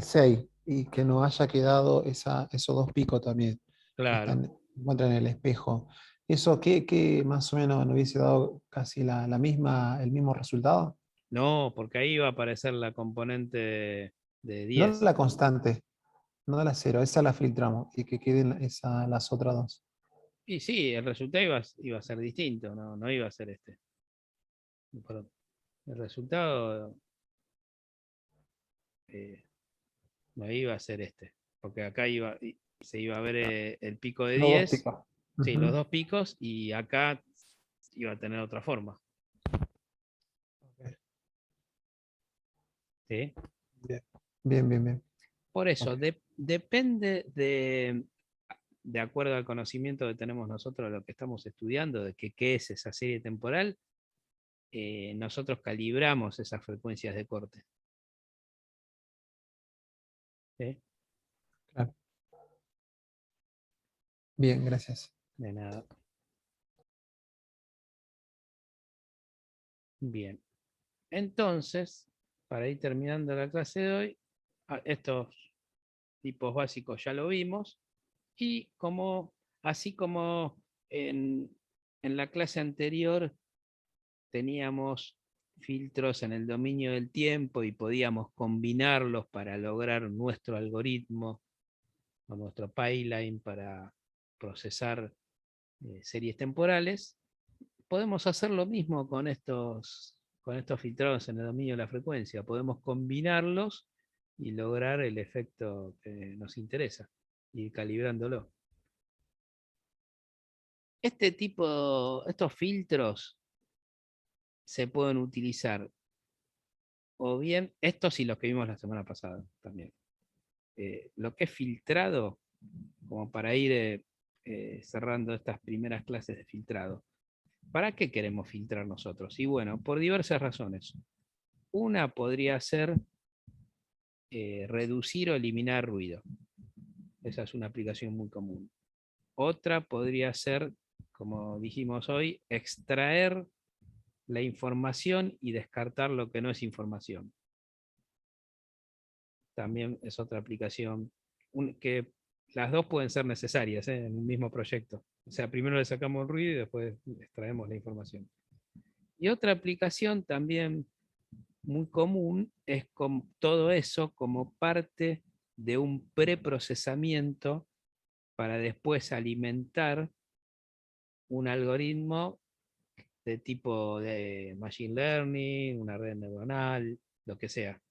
S11: 6 y que nos haya quedado esos dos picos también, que
S1: Claro.
S11: encuentran en el espejo, ¿eso qué más o menos nos hubiese dado casi el mismo resultado?
S1: No, porque ahí va a aparecer la componente de
S11: No
S1: 10.
S11: la constante, no la cero, esa la filtramos y que queden las otras dos.
S1: Y sí, el resultado iba a ser distinto, no iba a ser este. Perdón. El resultado no iba a ser este, porque acá se iba a ver el pico de
S11: Los dos
S1: 10,
S11: picos.
S1: sí, los
S11: Ujú.
S1: dos picos, y acá iba a tener otra forma. ¿Sí?
S11: Bien, bien, bien.
S1: Por eso,
S11: Ok.
S1: depende de acuerdo al conocimiento que tenemos nosotros de lo que estamos estudiando, de qué es esa serie temporal, nosotros calibramos esas frecuencias de corte. ¿Sí?
S11: Claro. Bien, gracias.
S1: De nada. Bien. Entonces, para ir terminando la clase de hoy, estos tipos básicos ya lo vimos, y así como en la clase anterior teníamos filtros en el dominio del tiempo y podíamos combinarlos para lograr nuestro algoritmo o nuestro pipeline para procesar series temporales, podemos hacer lo mismo con estos filtrados en el dominio de la frecuencia. Podemos combinarlos y lograr el efecto que nos interesa, y calibrándolo. Estos filtros se pueden utilizar, o bien estos y los que vimos la semana pasada también. Lo que es filtrado, como para ir cerrando estas primeras clases de filtrado. ¿Para qué queremos filtrar nosotros? Y bueno, por diversas razones. Una podría ser reducir o eliminar ruido. Esa es una aplicación muy común. Otra podría ser, como dijimos hoy, extraer la información y descartar lo que no es información. También es otra aplicación que las dos pueden ser necesarias en un mismo proyecto. O sea, primero le sacamos el ruido y después extraemos la información. Y otra aplicación también muy común es todo eso como parte de un preprocesamiento para después alimentar un algoritmo de tipo de machine learning, una red neuronal, lo que sea.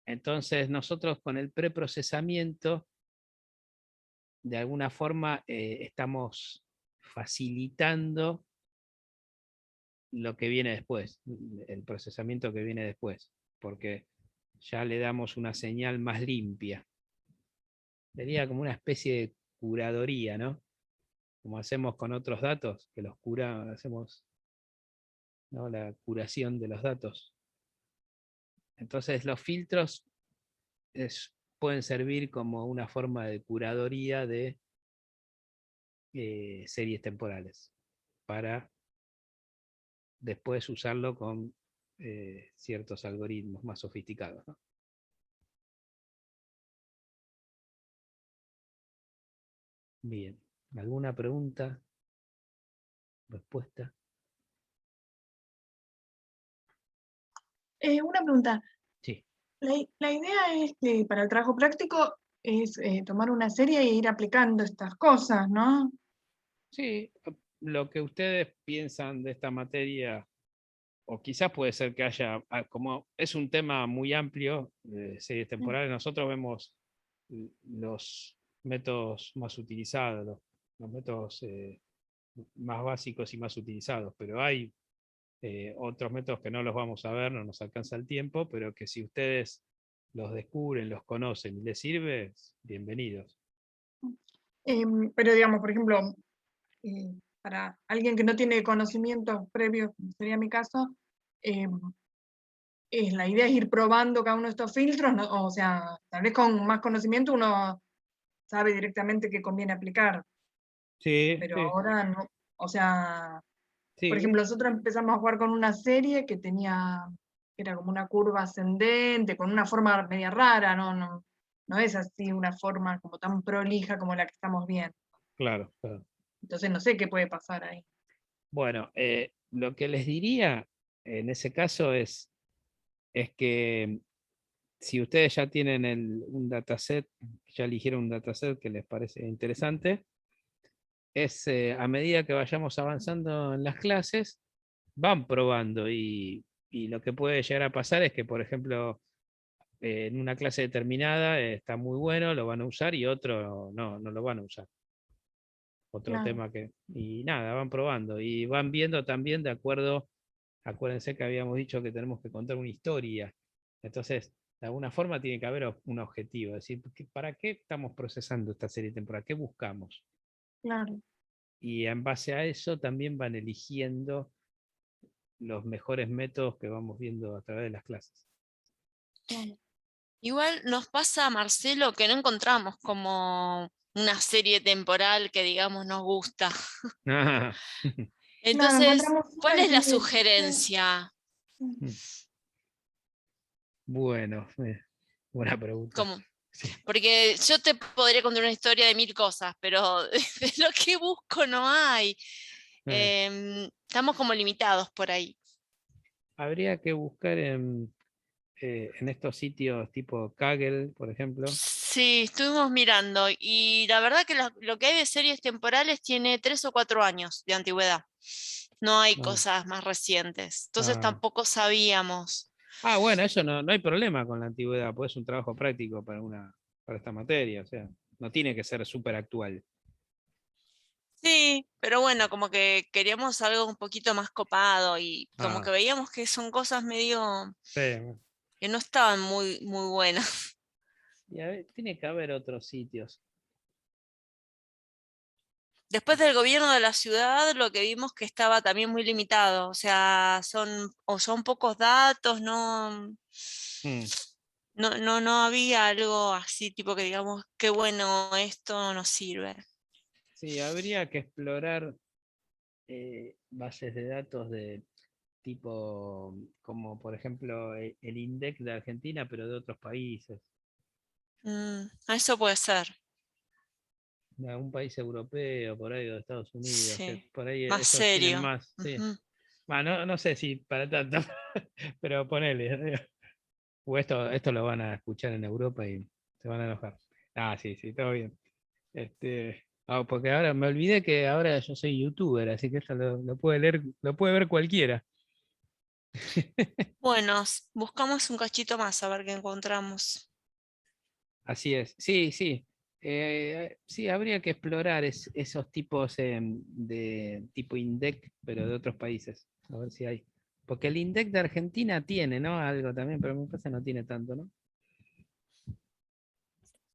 S1: Entonces nosotros con el preprocesamiento de alguna forma estamos facilitando lo que viene después, el procesamiento que viene después, porque ya le damos una señal más limpia. Sería como una especie de curadoría, ¿no? Como hacemos con otros datos, que hacemos, ¿no?, la curación de los datos. Entonces los filtros pueden servir como una forma de curadoría de series temporales para después usarlo con ciertos algoritmos más sofisticados, ¿no? Bien, ¿alguna pregunta? ¿Respuesta?
S3: Una pregunta.
S1: Sí.
S3: La idea es que para el trabajo práctico es tomar una serie e ir aplicando estas cosas, ¿no?
S1: Sí, lo que ustedes piensan de esta materia, o quizás puede ser que haya, como es un tema muy amplio de series temporales, nosotros vemos los métodos más utilizados, los métodos más básicos y más utilizados, pero hay otros métodos que no los vamos a ver, no nos alcanza el tiempo, pero que si ustedes los descubren, los conocen y les sirve, bienvenidos.
S3: Pero digamos, por ejemplo, para alguien que no tiene conocimientos previos, como sería mi caso, la idea es ir probando cada uno de estos filtros, ¿no? O sea, tal vez con más conocimiento uno sabe directamente qué conviene aplicar.
S1: Sí,
S3: Pero
S1: sí.
S3: ahora no, o sea,
S1: Sí,
S3: por ejemplo, nosotros empezamos a jugar con una serie que era como una curva ascendente, con una forma media rara, no es así una forma como tan prolija como la que estamos viendo.
S1: claro, claro.
S3: Entonces no sé qué puede pasar ahí.
S1: Bueno, lo que les diría en ese caso es que si ustedes ya tienen un dataset, ya eligieron un dataset que les parece interesante, es a medida que vayamos avanzando en las clases, van probando y lo que puede llegar a pasar es que, por ejemplo, en una clase determinada está muy bueno, lo van a usar y otro no lo van a usar. Otro
S3: Claro.
S1: tema y nada, van probando y van viendo también de acuerdo, acuérdense que habíamos dicho que tenemos que contar una historia, entonces de alguna forma tiene que haber un objetivo, es decir, ¿para qué estamos procesando esta serie temporal? ¿Qué buscamos?
S3: Claro.
S1: Y en base a eso también van eligiendo los mejores métodos que vamos viendo a través de las clases.
S7: Igual nos pasa, Marcelo, que no encontramos como una serie temporal que digamos nos gusta.
S1: Ah,
S7: Entonces,
S3: encontramos
S7: ¿cuál
S3: una
S7: es la
S3: que-
S7: sugerencia?
S1: bueno, buena pregunta.
S7: Como,
S1: Sí.
S7: porque yo te podría contar una historia de 1000 cosas, pero de lo que busco no hay. Estamos como limitados por ahí.
S1: Habría que buscar en estos sitios tipo Kaggle, por ejemplo.
S7: Sí, estuvimos mirando y la verdad que lo que hay de series temporales tiene 3 o 4 años de antigüedad. No hay
S1: Ah.
S7: cosas más recientes. Entonces
S1: Ah.
S7: tampoco sabíamos.
S1: Bueno, eso no hay problema con la antigüedad, pues es un trabajo práctico para esta materia, o sea, no tiene que ser súper actual.
S7: Sí, pero bueno, como que queríamos algo un poquito más copado y como que veíamos que son cosas medio
S1: Sí.
S7: que no estaban muy, muy buenas.
S1: Y tiene que haber otros sitios.
S7: Después del gobierno de la ciudad, lo que vimos que estaba también muy limitado, o sea, son pocos datos, no había algo así, tipo que digamos, qué bueno, esto nos sirve.
S1: Sí, habría que explorar bases de datos de tipo, como por ejemplo el INDEC de Argentina, pero de otros países.
S7: Eso puede ser.
S1: De algún país europeo, por ahí, o de Estados Unidos.
S7: Sí,
S1: Por ahí
S7: más
S1: esos tienen
S7: serio.
S1: más. Sí. Bueno, no sé si para tanto, pero ponele. O esto lo van a escuchar en Europa y se van a enojar. Sí, todo bien. Porque ahora me olvidé que ahora yo soy youtuber, así que esto lo puede leer, lo puede ver cualquiera.
S7: Bueno, buscamos un cachito más a ver qué encontramos.
S1: Así es, sí. Sí, habría que explorar esos tipos de tipo INDEC, pero de otros países. A ver si hay. Porque el INDEC de Argentina tiene, ¿no? Algo también, pero me parece que no tiene tanto, ¿no?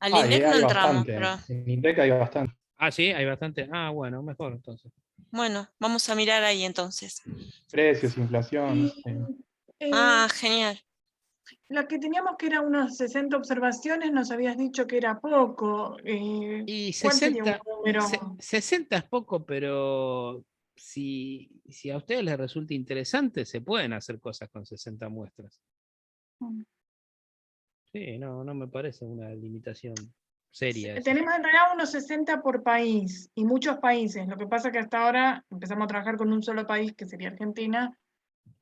S7: Al INDEC no
S10: hay
S7: entramos,
S10: bastante.
S7: pero
S10: En INDEC hay bastante.
S1: Sí, hay bastante. Bueno, mejor entonces.
S7: bueno, vamos a mirar ahí entonces.
S10: Precios, inflación.
S7: Genial.
S3: La que teníamos que era unas 60 observaciones, nos habías dicho que era poco.
S1: Y
S3: ¿Cuál sería un
S1: 60,
S3: número?
S1: 60 es poco, pero si a ustedes les resulta interesante, se pueden hacer cosas con 60 muestras.
S3: Mm.
S1: Sí, no me parece una limitación seria esa.
S3: Tenemos en realidad unos 60 por país y muchos países. Lo que pasa es que hasta ahora empezamos a trabajar con un solo país, que sería Argentina,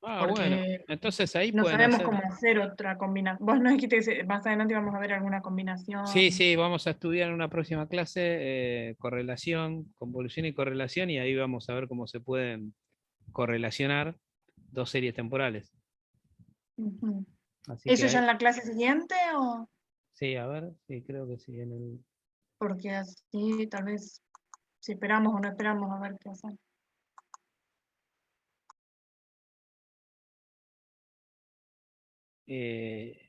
S1: Ah,
S3: porque
S1: bueno, entonces ahí
S3: no
S1: pueden
S3: sabemos
S1: hacer.
S3: cómo hacer otra combinación. Vos no dijiste que más adelante vamos a ver alguna combinación.
S1: Sí, vamos a estudiar en una próxima clase correlación, convolución y correlación, y ahí vamos a ver cómo se pueden correlacionar dos series temporales.
S3: Ujú.
S1: Así
S3: ¿Eso
S1: que
S3: ya
S1: ahí,
S3: en la clase siguiente o...?
S1: sí, a ver, sí, creo que sí.
S3: Porque así tal vez si esperamos o no esperamos a ver qué hacer.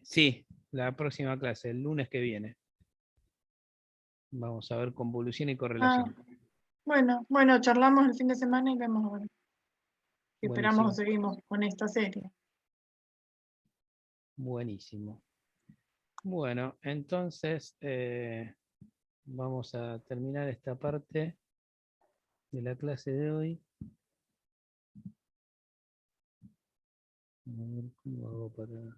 S1: Sí, la próxima clase, el lunes que viene. Vamos a ver convolución y
S3: Ah,
S1: correlación.
S3: bueno, charlamos el fin de semana y vemos a ver si esperamos o
S1: Buenísimo,
S3: seguimos con esta serie.
S1: buenísimo. Bueno, entonces vamos a terminar esta parte de la clase de hoy. A ver cómo hago para...